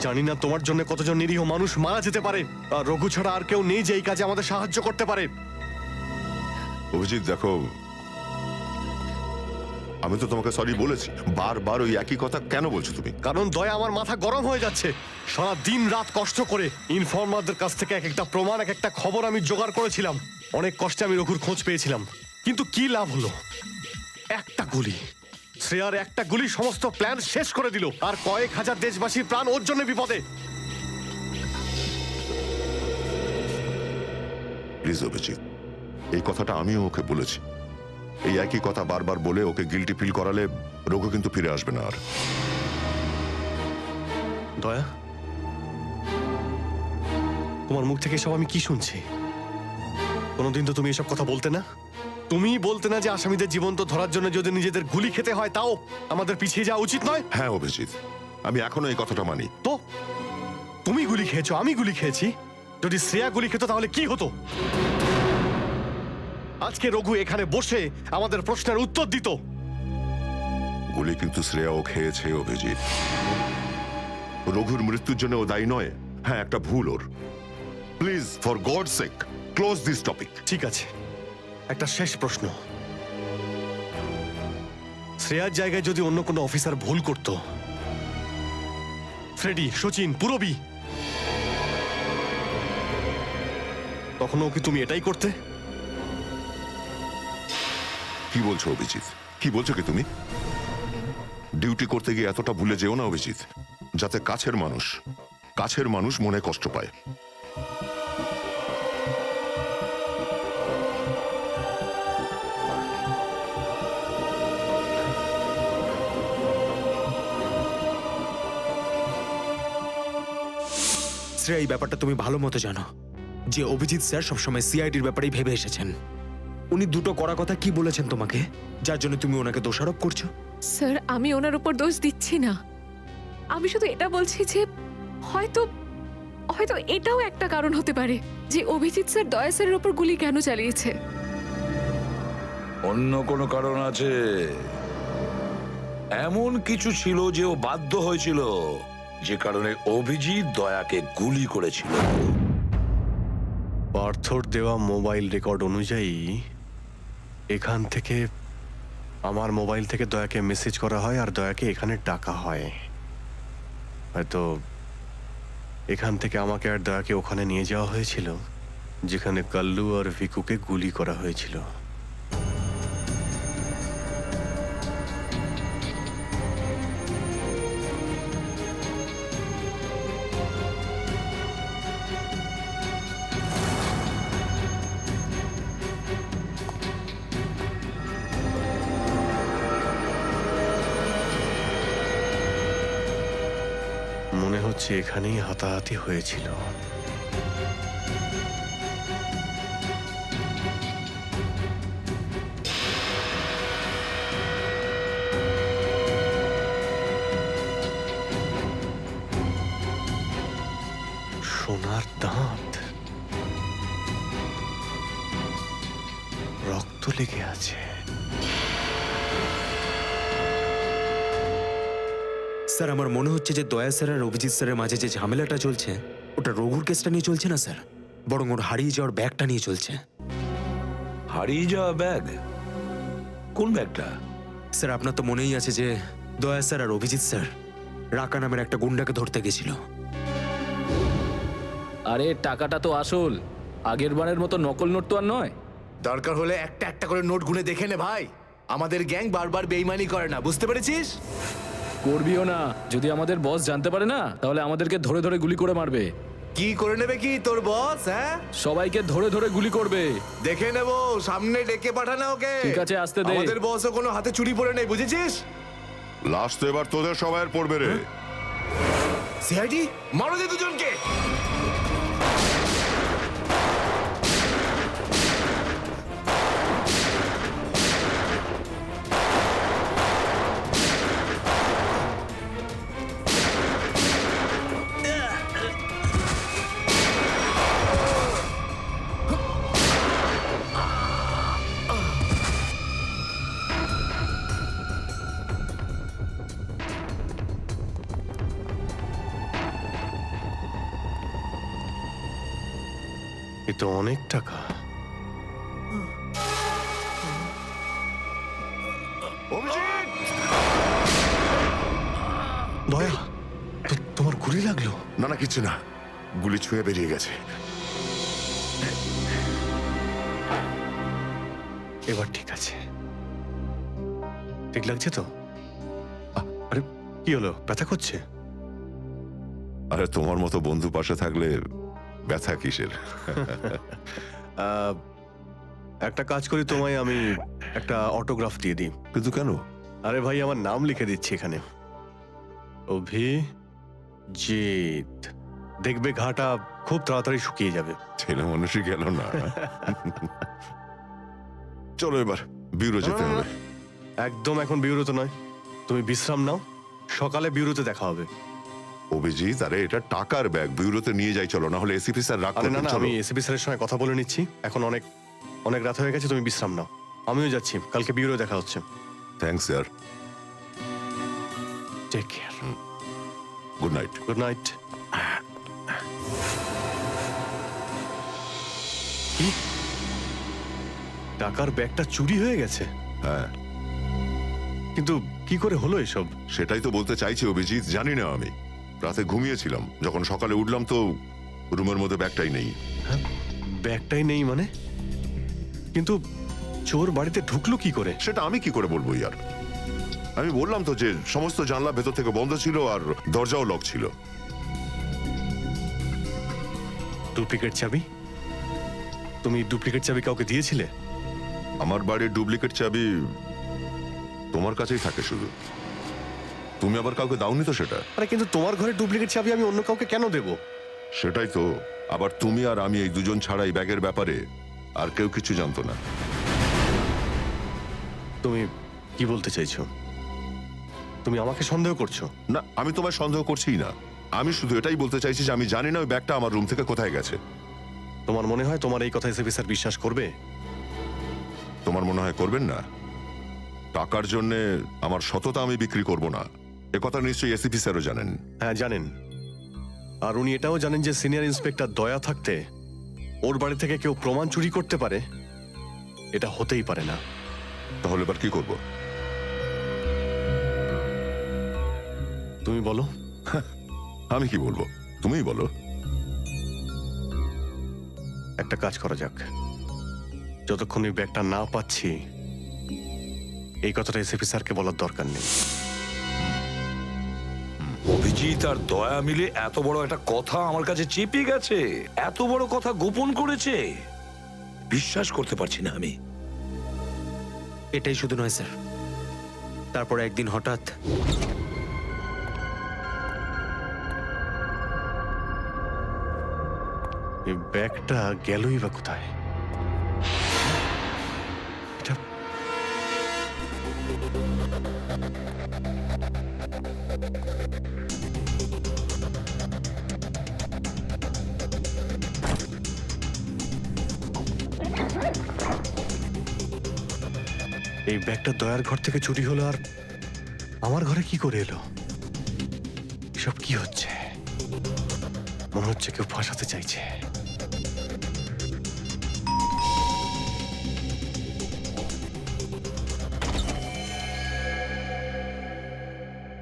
জানি না তোমার জন্য কতজন নিরীহ মানুষ মারা যেতে পারে, আর রঘু ছাড়া আর কেউ নেই যে এই কাজে আমাদের সাহায্য করতে পারে। অভিজিৎ দেখো, আমি তো তোমাকে সরি বলেছি। বারবার ওই একই কথা কেন বলছো তুমি? কারণ দয়া আমার মাথা গরম হয়ে যাচ্ছে। সারা দিন রাত কষ্ট করে ইনফর্মারদের কাছ থেকে এক একটা প্রমাণ, এক একটা খবর আমি জোগাড় করেছিলাম। অনেক কষ্টে আমি রঘুর খোঁজ পেয়েছিলাম, কিন্তু কি লাভ হলো? একটা গুলি, শ্রেয়ার একটা গুলি সমস্ত প্ল্যান শেষ করে দিল, আর কয়েক হাজার দেশবাসীর প্রাণ ওর জন্য বিপদে। প্লিজ অভিজিৎ, এই কথাটা আমিও ওকে বলেছি। এই একই কথা বারবার বলে ওকে গিল্টি ফিল করালে রঘু কিন্তু ফিরে আসবে না আর। দয়া, তোমার মুখ থেকে সব আমি কি শুনছি? কোনোদিন তো তুমি এসব কথা বলতে না। তুমি বলতে না যে আসামিদের জীবন্ত ধরার জন্য যদি নিজেদের গুলি খেতে হয় তাও আমাদের পিছিয়ে যাওয়া উচিত নয়। হ্যাঁ অভিজিৎ, আমি এখনো এই কথাটা মানি। তো তুমি গুলি খেয়েছো, আমি গুলি খেয়েছি। যদি শ্রেয়া গুলি খেত তাহলে কি হতো? আজকে রঘু এখানে বসে আমাদের প্রশ্নের উত্তর দিত। গুলি কিন্তু শ্রেয়াও খেয়েছে অভিজিৎ। রঘুর মৃত্যুর জন্য ও দায়ী নয়। হ্যাঁ, একটা ভুল ওর। Please, for God sake, close this topic. ঠিক আছে, একটা শেষ প্রশ্ন। শ্রেয়ার জায়গায় যদি অন্য কোনো অফিসার ভুল করত, ফ্রেডি, সচিন, পুরবী, তখনও কি তুমি এটাই করতে? কি বলছো অভিজিৎ? কি বলছো কি তুমি? ডিউটি করতে গিয়ে এতটা ভুলে যেও না অভিজিৎ, যাতে কাছের মানুষ মনে কষ্ট পায়। শ্রেয়া, এই ব্যাপারটা তুমি ভালো মতো জানো যে অভিজিৎ স্যার সবসময় সিআইডির ব্যাপারেই ভেবে এসেছেন। উনি দুটো কড়া কথা কি বলেছেন তোমাকে, যার জন্য তুমি ওনাকে দোষারোপ করছো? স্যার আমি ওনার উপর দোষ দিচ্ছি না। আমি শুধু এটা বলছি যে হয়তো হয়তো এটাও একটা কারণ হতে পারে যে অভিজিৎ স্যার দয়া স্যারের উপর গুলি কেন চালিয়েছে। অন্য কোনো কারণ আছে? এমন কিছু ছিল যে ও বাধ্য হয়েছিল, যে কারণে অভিজিৎ দয়াকে গুলি করেছিল। পার্থর দেওয়া মোবাইল রেকর্ড অনুযায়ী এখান থেকে আমার মোবাইল থেকে দয়াকে মেসেজ করা হয় আর দয়াকে এখানে ডাকা হয়। হয়তো এখান থেকে আমাকে আর দয়াকে ওখানে নিয়ে যাওয়া হয়েছিল যেখানে কাল্লু আর ভিকুকে গুলি করা হয়েছিল। মনে হচ্ছে এখানেই হাতাহাতি হয়েছিল। সোনার দাঁত, রক্ত লেগে আছে। স্যার আমার মনে হচ্ছে যে দয়া স্যার আর অভিজিৎ স্যারের মাঝে যে ঝামেলাটা চলছে ওটা রঘুর কেসটা নিয়ে চলছে না স্যার, বরং ওর হারিয়ে যাওয়ার ব্যাগটা নিয়ে চলছে। হারিয়ে যাওয়া ব্যাগ? কোন ব্যাগটা? স্যার আপনার তো মনেই আছে যে দয়া স্যার আর অভিজিৎ স্যার রাকা নামের একটা গুন্ডাকে ধরতে গেছিল। আরে টাকাটা তো আসল, আগের বারের মতো নকল নোট তো আর নয়। দরকার হলে একটা একটা করে নোট গুনে দেখে নে ভাই। আমাদের গ্যাং বারবার বেইমানি করে না, বুঝতে পেরেছিস? করবিও না, যদি আমাদের বস জানতে পারে না তাহলে আমাদেরকে ধরে ধরে গুলি করে মারবে। কি করে নেবে কি তোর বস? হ্যাঁ, সবাইকে ধরে ধরে গুলি করবে। দেখে নেবো, সামনে ডেকে পাঠানা ওকে। ঠিক আছে, আসতে দে। আমাদের বসও কোনো হাতে চুরি পড়ে নেই, বুঝেছিস? লাস্ট তো এবার তোদের সবাইয়ের পড়বে রে। সিআইডি মারো দে দুজনকে। এ তো অনেক টাকা। দয়া, তোমার গুলি লাগলো? না না, কিছু না, গুলি ছুঁয়ে বেরিয়ে গেছে। এবার ঠিক আছে, ঠিক লাগছে তো? আরে কি হলো, ব্যথা করছে? আরে তোমার মতো বন্ধু পাশে থাকলে ব্যথা কিসের? একটা কাজ করি, তোমায় আমি একটা অটোগ্রাফ দিয়ে দিই। কিন্তু কেন? আরে ভাই, আমার নাম লিখে দিচ্ছি এখানে, অভিজিৎ। দেখবে ঘাটা খুব তাড়াতাড়ি শুকিয়ে যাবে। ছেলে মানুষই গেল না। চলো এবার বিউরো যেতে হবে। একদম এখন বিউরোতে নয়, তুমি বিশ্রাম নাও, সকালে বিউরোতে দেখা হবে। অভিজিৎ, আরে এটা টাকার ব্যাগ, বিউরোতে নিয়ে যাই চলো, না হলে এসিপি স্যার রাগ করবেন। না, আমি এসিপি স্যারের সঙ্গে কথা বলে নিচ্ছি, এখন অনেক অনেক রাত হয়ে গেছে, তুমি বিশ্রাম নাও। আমিও যাচ্ছি, কালকে বিউরো দেখা হচ্ছে। Thanks sir. Take care. Good night. Good night. টাকার ব্যাগটা চুরি হয়ে গেছে? হ্যাঁ। কিন্তু কি করে হলো এসব? সেটাই তো বলতে চাইছি অভিজিৎ, জানি না। আমি রাতে ঘুমিয়েছিলাম, যখন সকালে উঠলাম তো রুমের মধ্যে ব্যাগটাই নেই। ব্যাগটাই নেই মানে? কিন্তু চোর বাড়িতে ঢুকলো কি করে? সেটা আমি কি করে বলবো ইয়ার? আমি বললাম তো যে সমস্ত জানলা ভেতর থেকে বন্ধ ছিল আর দরজাও লক ছিল। ডুপ্লিকেট চাবি? তুমি ডুপ্লিকেট চাবি কাউকে দিয়েছিলে? আমার বাড়ির ডুপ্লিকেট চাবি তোমার কাছেই থাকে শুধু, তুমি আবার কাউকে দাওনি তো সেটা। আরে কিন্তু তোমার ঘরে ডুপ্লিকেট চাবি আমি অন্য কাউকে কেন দেব? সেটাই তো, আবার তুমি আর আমি এই দুজন ছাড়া এই ব্যাগের ব্যাপারে আর কেউ কিছু জানতো না। তুমি কি বলতে চাইছো? তুমি আমাকে সন্দেহ করছো? না, আমি তোমায় সন্দেহ করছিই না, আমি শুধু এটাই বলতে চাইছি যে আমি জানি না ওই ব্যাগটা আমার রুম থেকে কোথায় গেছে। তোমার মনে হয় তোমার এই কথা এসপি স্যার বিশ্বাস করবে? তোমার মনে হয় করবেন না? টাকার জন্য আমার সততা আমি বিক্রি করব না, এ কথা নিশ্চয়ই এসিপি স্যারও জানেন। হ্যাঁ জানেন, আর উনি এটাও জানেন যে সিনিয়র ইন্সপেক্টর দয়া থাকতে ওর বাড়ি থেকে কেউ প্রমাণ চুরি করতে পারে, এটা হতেই পারে না। তাহলে এবার কি করব? তুমি বলো। আমি কি বলবো, তুমিই বলো। একটা কাজ করা যাক, যতক্ষণ ওই ব্যাগটা না পাচ্ছি এই কথাটা এসপি স্যারকে বলার দরকার নেই। অভিজিৎ আর দয়া মিলে এত বড় একটা কথা আমার কাছে চেপে গেছে, এত বড় কথা গোপন করেছে, বিশ্বাস করতে পারছি না আমি। এটাই শুধু নয় স্যার, তারপর একদিন হঠাৎ এই ব্যাগটা গেলই বা কোথায়? এই ব্যাগটা দয়ার ঘর থেকে চুরি হলো আর আমার ঘরে কি করে এলো? এসব কি হচ্ছে? মনে হচ্ছে কেউ ফাঁসাতে চাইছে।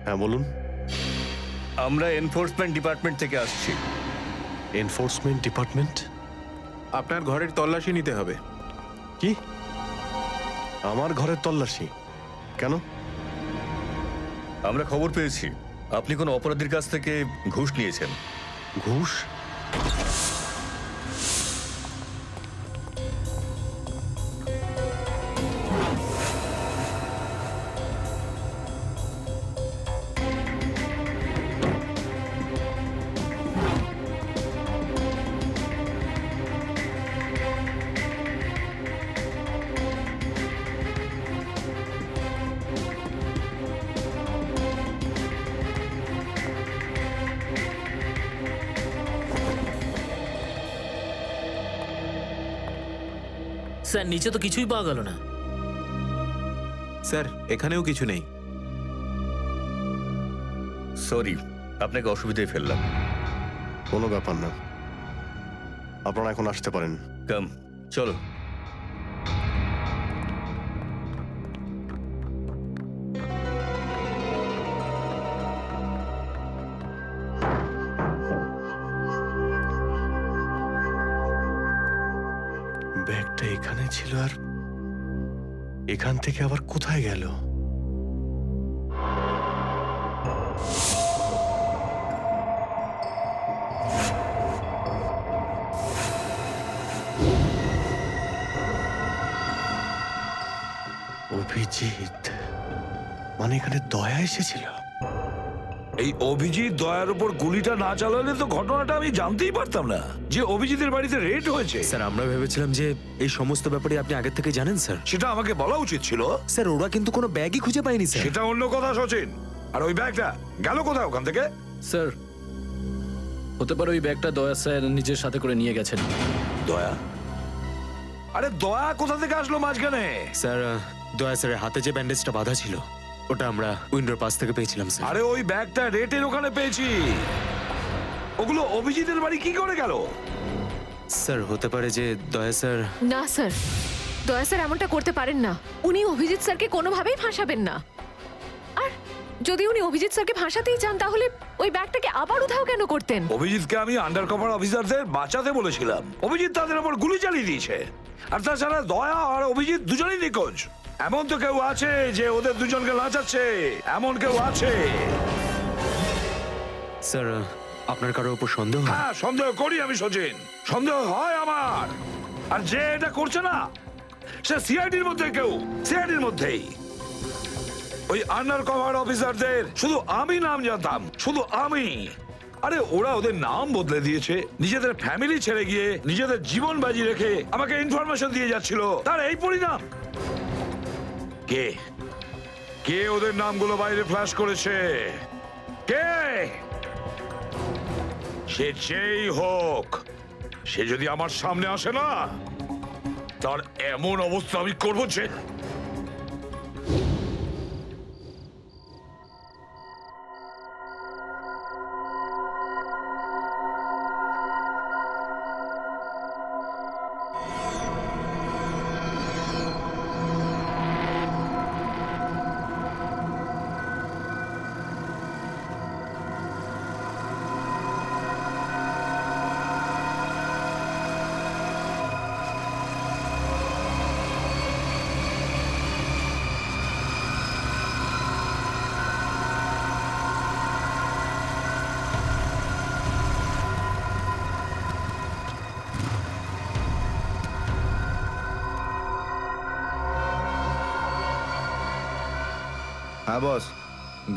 হ্যাঁ বলুন। আমরা এনফোর্সমেন্ট ডিপার্টমেন্ট থেকে আসছি। Enforcement department? আপনার ঘরের তল্লাশি নিতে হবে। কি? আমার ঘরের তল্লাশি কেন? আমরা খবর পেয়েছি আপনি কোনো অপরাধীর কাছ থেকে ঘুষ নিয়েছেন। ঘুষ? স্যার নিচে তো কিছুই পাওয়া গেল না। স্যার এখানেও কিছু নেই। সরি, আপনাকে অসুবিধায় ফেললাম। কোনো ব্যাপার না, আপনারা এখন আসতে পারেন। কাম, চলো। ব্যাগটা এখানে ছিল আর এখান থেকে আবার কোথায় গেল? অভিজিৎ, মানে এখানে দয়া এসেছিল? এই অভিজিৎ দয়ার উপর গুলিটা না চালালে তো ঘটনাটা আমি জানতেই পারতাম না যে অভিজিতের বাড়িতে রেড হয়েছে। স্যার আমরা ভেবেছিলাম যে এই সমস্ত ব্যাপারে আপনি আগে থেকে জানেন স্যার। সেটা আমাকে বলা উচিত ছিল। স্যার ওরা কিন্তু কোনো ব্যাগই খুঁজে পায়নি স্যার। সেটা অন্য কথা সচিন। আর ওই ব্যাগটা গেল কোথায় ওখান থেকে? স্যার হতে পারে ওই ব্যাগটা দয়া স্যার নিজের সাথে করে নিয়ে গেছেন। দয়া? আরে দয়া কোথা থেকে আসলো মাঝখানে? স্যার দয়া স্যারের হাতে যে ব্যান্ডেজটা বাঁধা ছিল ওটা আমরা উইন্ডোর পাশ থেকে পেয়েছিলাম স্যার। আরে ওই ব্যাগটা রেটের ওখানে পেয়েছি। ওগুলো অভিজিতের বাড়ি কি করে গেল? স্যার হতে পারে যে দয়া স্যার। না স্যার, দয়া স্যার এমনটা করতে পারেন না। উনি অভিজিৎ স্যারকে কোনোভাবেই ফাঁসাবেন না। আর যদি উনি অভিজিৎ স্যারকে ফাঁসাতেই চান তাহলে ওই ব্যাগটাকে আবার উধাও কেন করতেন? অভিজিৎকে আমি আন্ডার কভার অফিসারদের বাঁচাতে বলেছিলাম। অভিজিৎ তাদের উপর গুলি চালিয়ে দিয়েছে। আর তাছাড়া দয়া আর অভিজিৎ দুজনেই নিখোঁজ। এমন তো কেউ আছে যে ওদের দুজনকে লাচাচ্ছে? এমন কেউ আছে? স্যার আপনার কারোর উপর সন্দেহ? হ্যাঁ, সন্দেহ করি আমি সচিন। সন্দেহ হয় আমার। আর যে এটা করছে না সে সিআইডির মধ্যে কেউ, সিআইডির মধ্যেই। ওই আন্ডার কভার অফিসারদের শুধু আমি নাম জানতাম, শুধু আমি। আরে ওরা ওদের নাম বদলে দিয়েছে, নিজেদের ফ্যামিলি ছেড়ে গিয়ে নিজেদের জীবন বাজি রেখে আমাকে ইনফরমেশন দিয়ে যাচ্ছিল। তার এই পরিণাম। কে কে ওদের নামগুলো বাইরে ফ্ল্যাশ করেছে? কে? সে যেই হোক, সে যদি আমার সামনে আসে না, তার এমন অবস্থা আমি করবো যে। হ্যাঁ বস,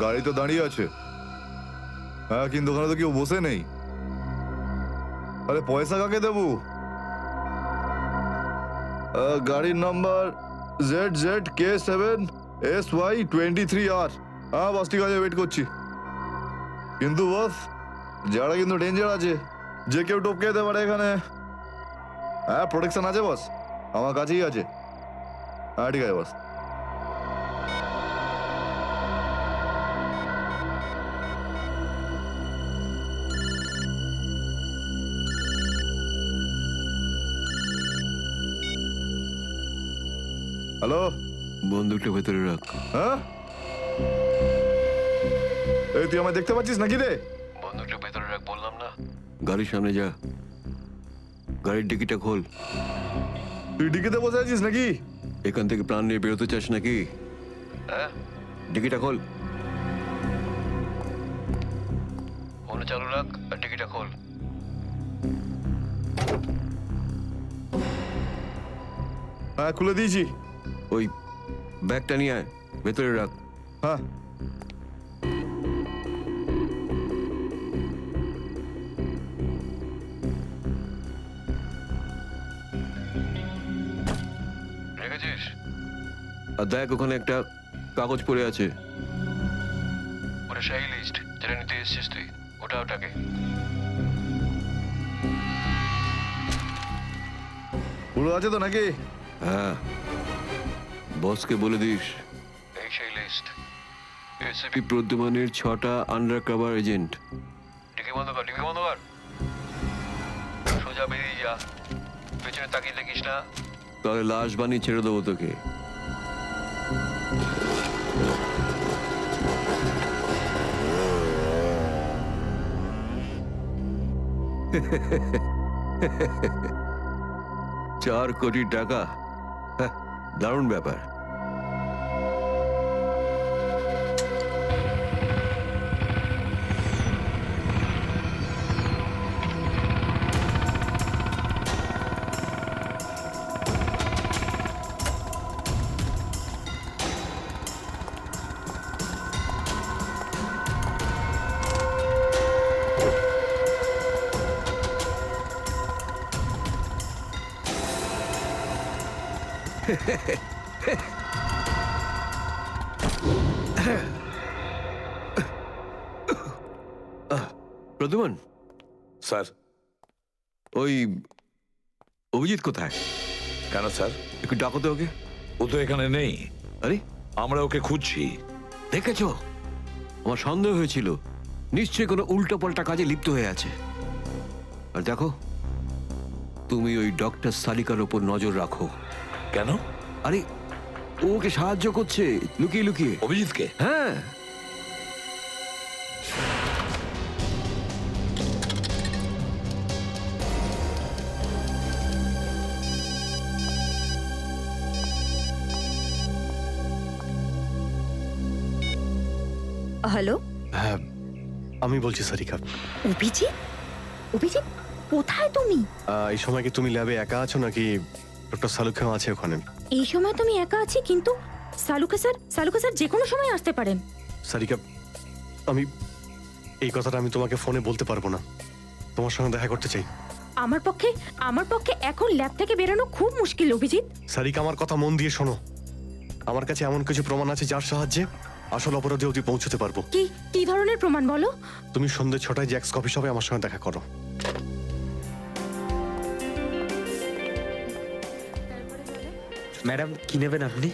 গাড়ি তো দাঁড়িয়ে আছে। হ্যাঁ, কিন্তু ওখানে তো কেউ বসে নেই। আরে পয়সা কাকে দেবো? গাড়ির নাম্বার ZZK7SY23R। হ্যাঁ বস, ঠিক আছে, ওয়েট করছি। কিন্তু বস, যারা কিন্তু ডেঞ্জার আছে, যে কেউ টপকে যেতে পারে এখানে। হ্যাঁ, প্রোটেকশন আছে বস, আমার কাছেই আছে। হ্যাঁ ঠিক আছে বস। হ্যালো, বন্দুকটা ভেতরে রাখ। হ্যাঁ, এই তুই আমায় দেখতে পাচ্ছিস নাকি রে? বন্দুকটা ভেতরে রাখ বললাম না। গাড়ির সামনে যা, গাড়ির ডিকিটা খোল। তুই ডিকিতে বসে আছিস নাকি? এখান থেকে প্রাণ নিয়ে বেরোতে চাস নাকি? হ্যাঁ, ডিকিটা খোল। ফোন চালু রাখ আর ডিকিটা খোল। হ্যাঁ, খুলে দিয়েছি। ওই ব্যাগটা নিয়ে আয়, ভেতরে রাখ। হ্যাঁ। রেখেছিস? আর দেখ ওখানে একটা কাগজ পড়ে আছে, ওটা সেই লিস্ট যেটা নিতে এসেছিস তুই। ওটাকে পুরো আছে তো নাকি? হ্যাঁ, বসকে বলে দিস এই সেই লিস্ট। এসিপি প্রদ্যুমানের 6টা আন্ডার কভার এজেন্ট। ডিকি বন্ধ কর, ডিকি বন্ধ কর। সোজা বেরিয়ে যা, পেছনে তাকিয়ে দেখিস না, তাহলে লাশ বানিয়ে ছেড়ে দেবো তোকে। $4 কোটি, হ্যাঁ, দারুণ ব্যাপার। প্রদ্যুমান স্যার, ওই অভিজিৎ কোথায়? কেন স্যার? একটু ডাকো তো ওকে। ও তো এখানে নেই। আরে, আমরা ওকে খুঁজছি। দেখেছো, আমার সন্দেহ হয়েছিল নিশ্চয়ই কোনো উল্টো পাল্টা কাজে লিপ্ত হয়ে আছে। আর দেখো, তুমি ওই ডক্টর সালিকার ওপর নজর রাখো। কেন? আরে, ও ওকে সাহায্য করছে লুকিয়ে লুকিয়ে। অভিজিৎকে? হ্যাঁ। হ্যালো, হ্যাঁ, আমি বলছি সারিকা। অভিজিৎ? অভিজিৎ, কোথায় তুমি? এই সময় কি তুমি ল্যাবে একা আছো নাকি ডক্টর সালুখাও আছে ওখানে? এই সময় তুমি একা আছি, কিন্তু সালুকা স্যার যে কোনো সময় আসতে পারেন। সারিকা, আমি এই কথাটা আমি তোমাকে ফোনে বলতে পারবো না। তোমার সঙ্গে দেখা করতে চাই। আমার পক্ষে এখন ল্যাব থেকে বেরোনো খুব মুশকিল অভিজিৎ। সারিকা, আমার কথা মন দিয়ে শোনো। আমার কাছে এমন কিছু প্রমাণ আছে যার সাহায্যে আসল অপরাধী অবধি পৌঁছতে পারবো। কি ধরনের প্রমাণ বলো? তুমি সন্ধ্যে 6টায় জ্যাক্স কফি শপে আমার সঙ্গে দেখা করো। ম্যাডাম, কি নেবেন আপনি?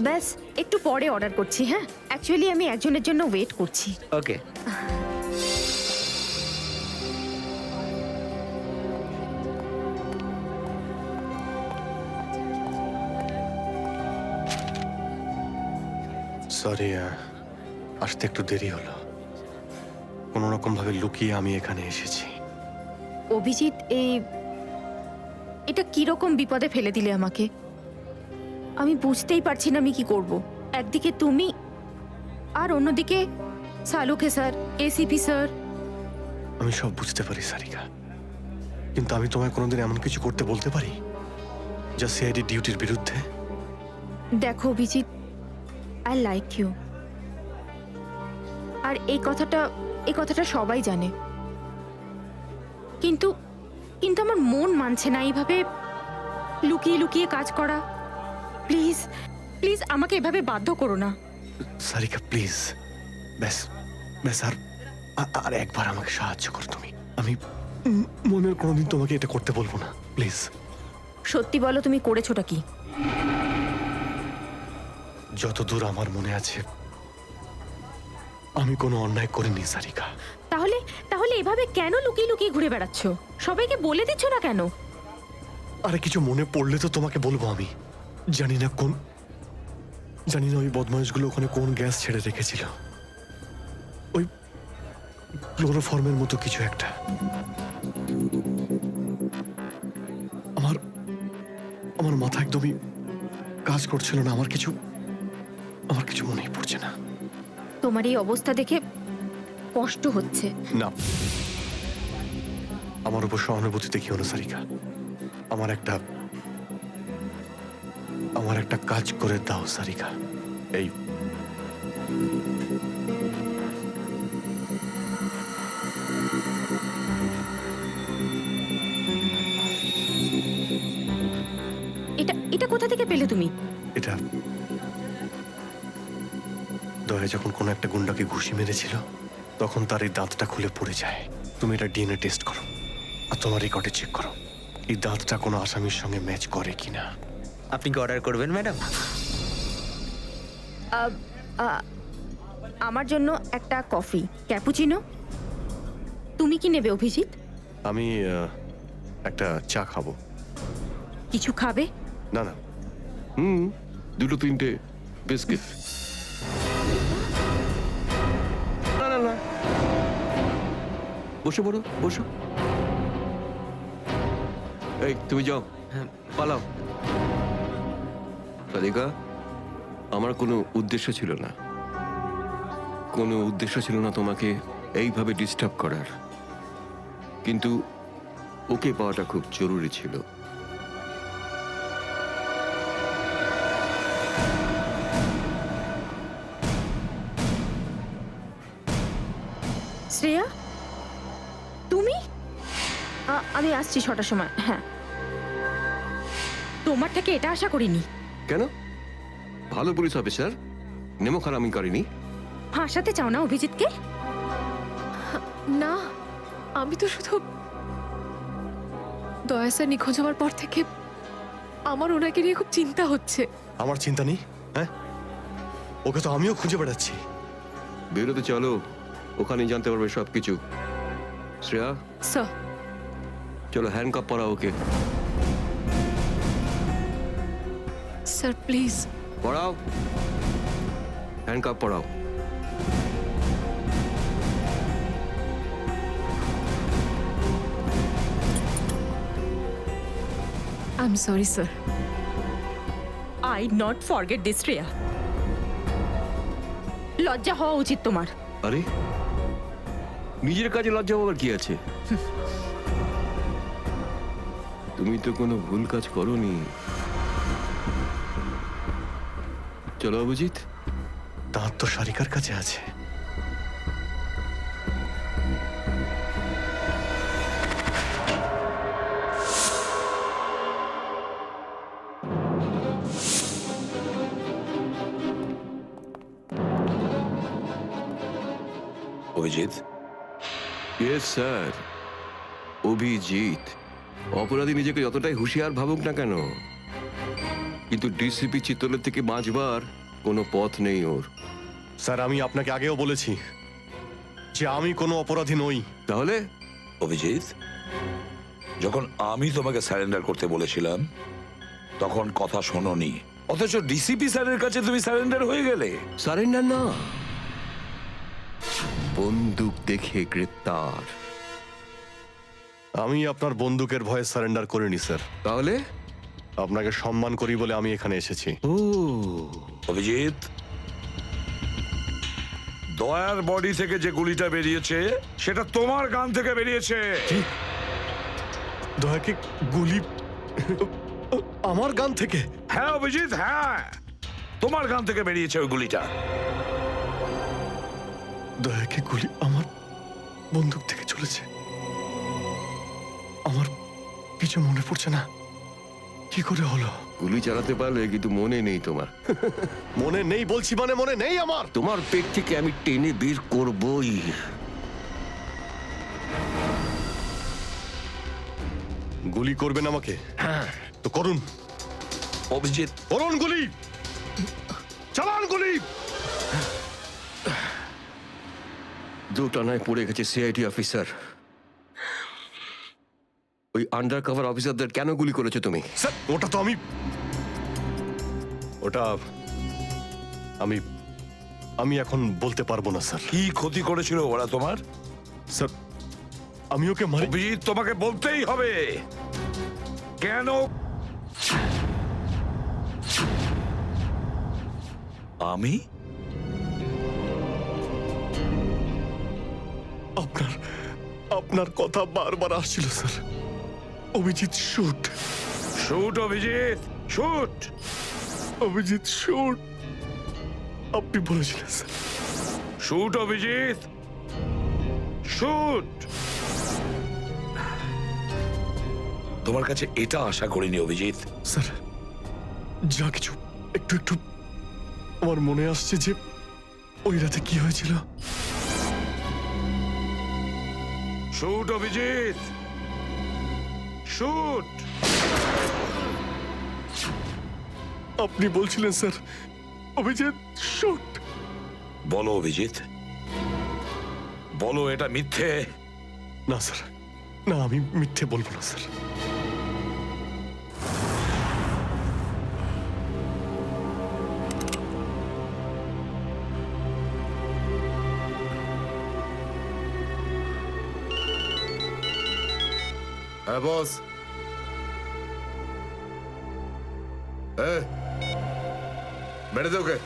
ব্যাস একটু পরে অর্ডার করছি। হ্যাঁ, অ্যাকচুয়ালি আমি একজনের জন্য ওয়েট করছি। ওকে। সরি, আসতে একটু দেরি হলো। কোনো রকম ভাবে লুকিয়ে আমি এখানে এসেছি। অভিজিৎ, এটা কিরকম বিপদে ফেলে দিলে আমাকে। আমি বুঝতেই পারছি না আমি কি করব। একদিকে তুমি আর অন্যদিকে সালুকে স্যার, এসিপি স্যার। আমি সব বুঝতে পারি সারিকা, কিন্তু আমি তোমায় কোনোদিন এমন কিছু করতে বলতে পারি যা সিআইডি ডিউটির বিরুদ্ধে? দেখো অভিজিৎ, আই লাইক ইউ। আর এই কথাটা সবাই জানে, কিন্তু আমার মন মানছে না এইভাবে লুকিয়ে লুকিয়ে কাজ করা। প্লিজ প্লিজ আমাকে এভাবে বাধ্য করো না। সারিকা প্লিজ, ব্যাস আর একবার আমাকে সাহায্য করো তুমি। আমি মনের কোনোদিন তোমাকে এটা করতে বলবো না, প্লিজ। সত্যি বলো, তুমি করেছোটা কি? যতদূর আমার মনে আছে আমি কোনো অন্যায় করিনি সারিকা। তাহলে এভাবে কেন লুকিয়ে লুকিয়ে ঘুরে বেড়াচ্ছ? সবাইকে বলে দিচ্ছ না কেন? আরে কিছু মনে পড়লে তো তোমাকে বলবো আমি। জানি না ওই বদমাইশগুলো ওখানে কোন গ্যাস ছেড়ে রেখেছিল। ওই ক্লোরোফর্মের মতো কিছু একটা। আমার মাথা একদমই কাজ করছিল না। আমার কিছু মনেই পড়ছে না। তোমার এই অবস্থা দেখে কষ্ট হচ্ছে। না, আমার উপর সহানুভূতি দেখিও না সারিকা। আমার একটা কাজ করে দাও সারিকা। এই এটা কোথা থেকে পেলে তুমি? এটা দয়া যখন কোনো একটা গুন্ডাকে ঘুষি মেরেছিল তখন তার এই দাঁতটা খুলে পড়ে যায়। তুমি এটা ডিএনএ টেস্ট করো আর তোমার রেকর্ডে চেক করো এই দাঁতটা কোনো আসামির সঙ্গে ম্যাচ করে কিনা। আপনি কি অর্ডার করবেন ম্যাডাম? আমার জন্য একটা কফি ক্যাপুচিনো। তুমি কি নেবে অভিজিৎ? আমি একটা চা খাবো। কিছু খাবে? না না, দুটো তিনটে বিস্কিট। না না না, বসো বড় বসো। এই তুমি যাও, পালাও। সাদিকা, আমার কোনো উদ্দেশ্য ছিল না তোমাকে এইভাবে ডিস্টার্ব করার, কিন্তু ওকে পাওয়াটা খুব জরুরি ছিল। শ্রেয়া, তুমি? আমি আসছি 6টার সময়। হ্যাঁ, তোমার থেকে এটা আশা করিনি। কেন? ভালো পুলিশ অফিসার, নেমো খারামি করেনি। ফাঁসাতে চাও না অভিজিৎকে? না, আমি তো শুধু দয়া স্যার নিখোঁজ হওয়ার পর থেকে আমার ওনাকে নিয়ে খুব চিন্তা হচ্ছে। আমার চিন্তা নেই। হ্যাঁ, ওকে তো আমিও খুঁজে বেড়াচ্ছি। বেরোতে চলো, ওখানে জানতে পারবে সবকিছু। শ্রেয়া স্যার, চলো হ্যান্ডকাপ পরাও ওকে। স্যার প্লিজ পড়াও, হ্যান্ডকাপ পড়াও। I am sorry sir. I not forget this Shreya. লজ্জা হওয়া উচিত তোমার। আরে, নিজের কাজে লজ্জা পাওয়ার কি আছে? তুমি তো কোনো ভুল কাজ করোনি। চলো অভিজিৎ। দাঁত তো সারিকার কাছে আছে। অভিজিৎ? Yes sir, Abhijit. অপরাধী নিজেকে যতটাই হুঁশিয়ার ভাবুক না কেন, কিন্তু ডিসিপি চিত্তলের থেকে বাঁচবার কোনো পথ নেই ওর। স্যার, আমি আপনাকে আগেও বলেছি যে আমি কোনো অপরাধী নই। তাহলে? অভিজিৎ, যখন আমি তোমাকে সারেন্ডার করতে বলেছিলাম তখন কথা শোনোনি, অথচ ডিসিপি স্যারের কাছে তুমি সারেন্ডার হয়ে গেলে। সারেন্ডার না, বন্দুক দেখে গ্রেপ্তার। আমি আপনার বন্দুকের ভয়ে সারেন্ডার করিনি স্যার। তাহলে? আপনাকে সম্মান করি বলে আমি এখানে এসেছি। অভিজিৎ, দয়ার বডি থেকে যে গুলিটা বেরিয়েছে সেটা তোমার গান থেকে বেরিয়েছে। দয়াকে গুলি আমার গান থেকে? হ্যাঁ অভিজিৎ, হ্যাঁ, তোমার গান থেকে বেরিয়েছে ওই গুলিটা। দয়াকে গুলি আমার বন্দুক থেকে চলেছে? আমার কিছু মনে পড়ছে না, কি করে হলো? গুলি চালাতে পারলে, কিন্তু মনে নেই তোমার। মনে নেই বলছি মানে মনে নেই আমার। তোমার পেট থেকে আমি টেনে বের করবই। গুলি করবেন আমাকে? হ্যাঁ তো করুন। অভিজিৎ, করুন গুলি, চালান গুলি। দুটানায় পড়ে গেছে সিআইডি অফিসার। ওই আন্ডার কভার অফিসারদের কেন গুলি করেছো তুমি? স্যার, ওটা তো আমি ওটা আমি আমি এখন বলতে পারবো না স্যার। কি ক্ষতি করেছিল ওরা তোমার? স্যার আমি ওকে মারি। অভিজিৎ, তোমাকে বলতেই হবে কেন। আমি আপনার কথা বারবার আসছিল sir. Abhijit shoot. Shoot Abhijit, shoot Abhijit shoot. আপনি বলেছিলেন স্যার। Shoot Abhijit, shoot. তোমার কাছে এটা আশা করিনি অভিজিৎ। স্যার যা কিছু একটু একটু আমার মনে আসছে যে ওই রাতে কি হয়েছিল। Shoot Abhijit, shoot. আপনি বলছিলেন স্যার অভিজিৎ শুট। বলো অভিজিৎ, বলো এটা মিথ্যে। না স্যার, না আমি মিথ্যে বলবো না স্যার। হ্যাঁ বস। বেড়ে দে ওকে।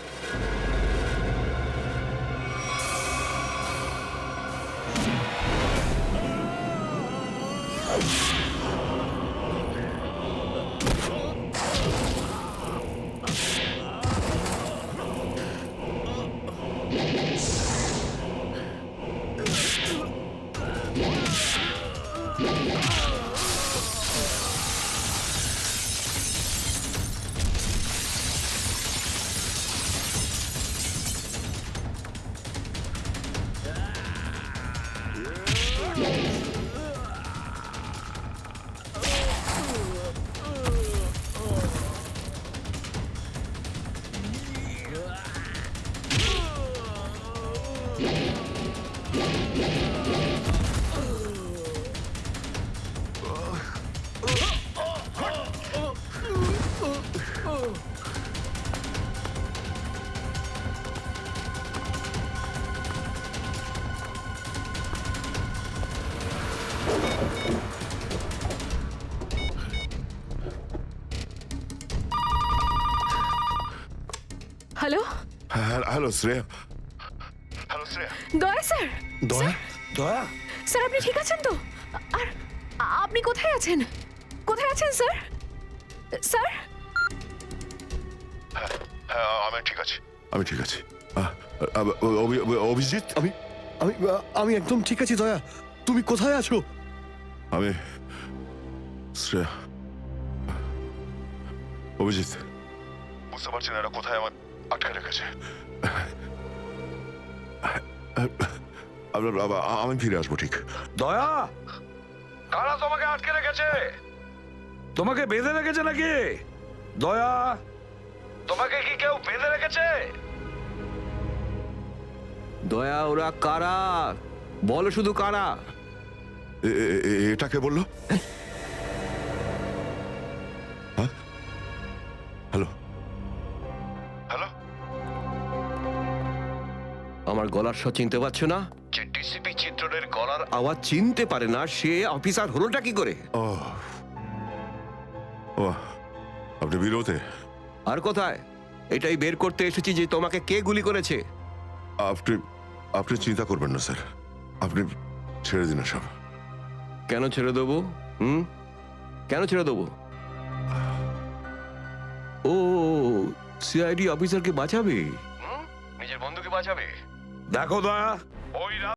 Hello hello Shreya. Daya sir. দয়া? দয়া? স্যার আপনি ঠিক আছেন তো? আর আপনি কোথায় আছেন? কোথায় আছেন স্যার? স্যার হ্যাঁ আমি ঠিক আছি, আমি ঠিক আছি। অভিজিৎ, আমি আমি আমি একদম ঠিক আছি। দয়া তুমি কোথায় আছো? আমি শ্রেয়া। অভিজিৎ, বুঝতে পারছি না এরা কোথায় আমার আটকে রেখেছে। আমি ফিরে আসবো ঠিক। দয়া, কারা তোমাকে আটকে রেখেছে? তোমাকে বেঁধে রেখেছে নাকি? দয়া, তোমাকে কি কেউ বেঁধে রেখেছে? দয়া, ওরা কারা? বলো শুধু কারা। এটা কে বললো? হ্যাঁ, হ্যালো হ্যালো। আমার গলার স্বর চিনতে পারছো না? যে ডিসিপি চিত্রনের গলার আওয়াজ চিনতে পারে না সে অফিসার হলোটা কি করে? ও আপনি বিরোধে? আর কোথায়? এটাই বের করতে এসেছি যে তোমাকে কে গুলি করেছে। আপনি আপনি চিন্তা করবেন না স্যার, আপনি ছেড়ে দিন সব। কেন ছেড়ে দেবো? কেন ছেড়ে দেবো? ও সিআইডি অফিসারকে বাঁচাবে, নিজের বন্ধুকে বাঁচাবে। দেখো দয়া, ওই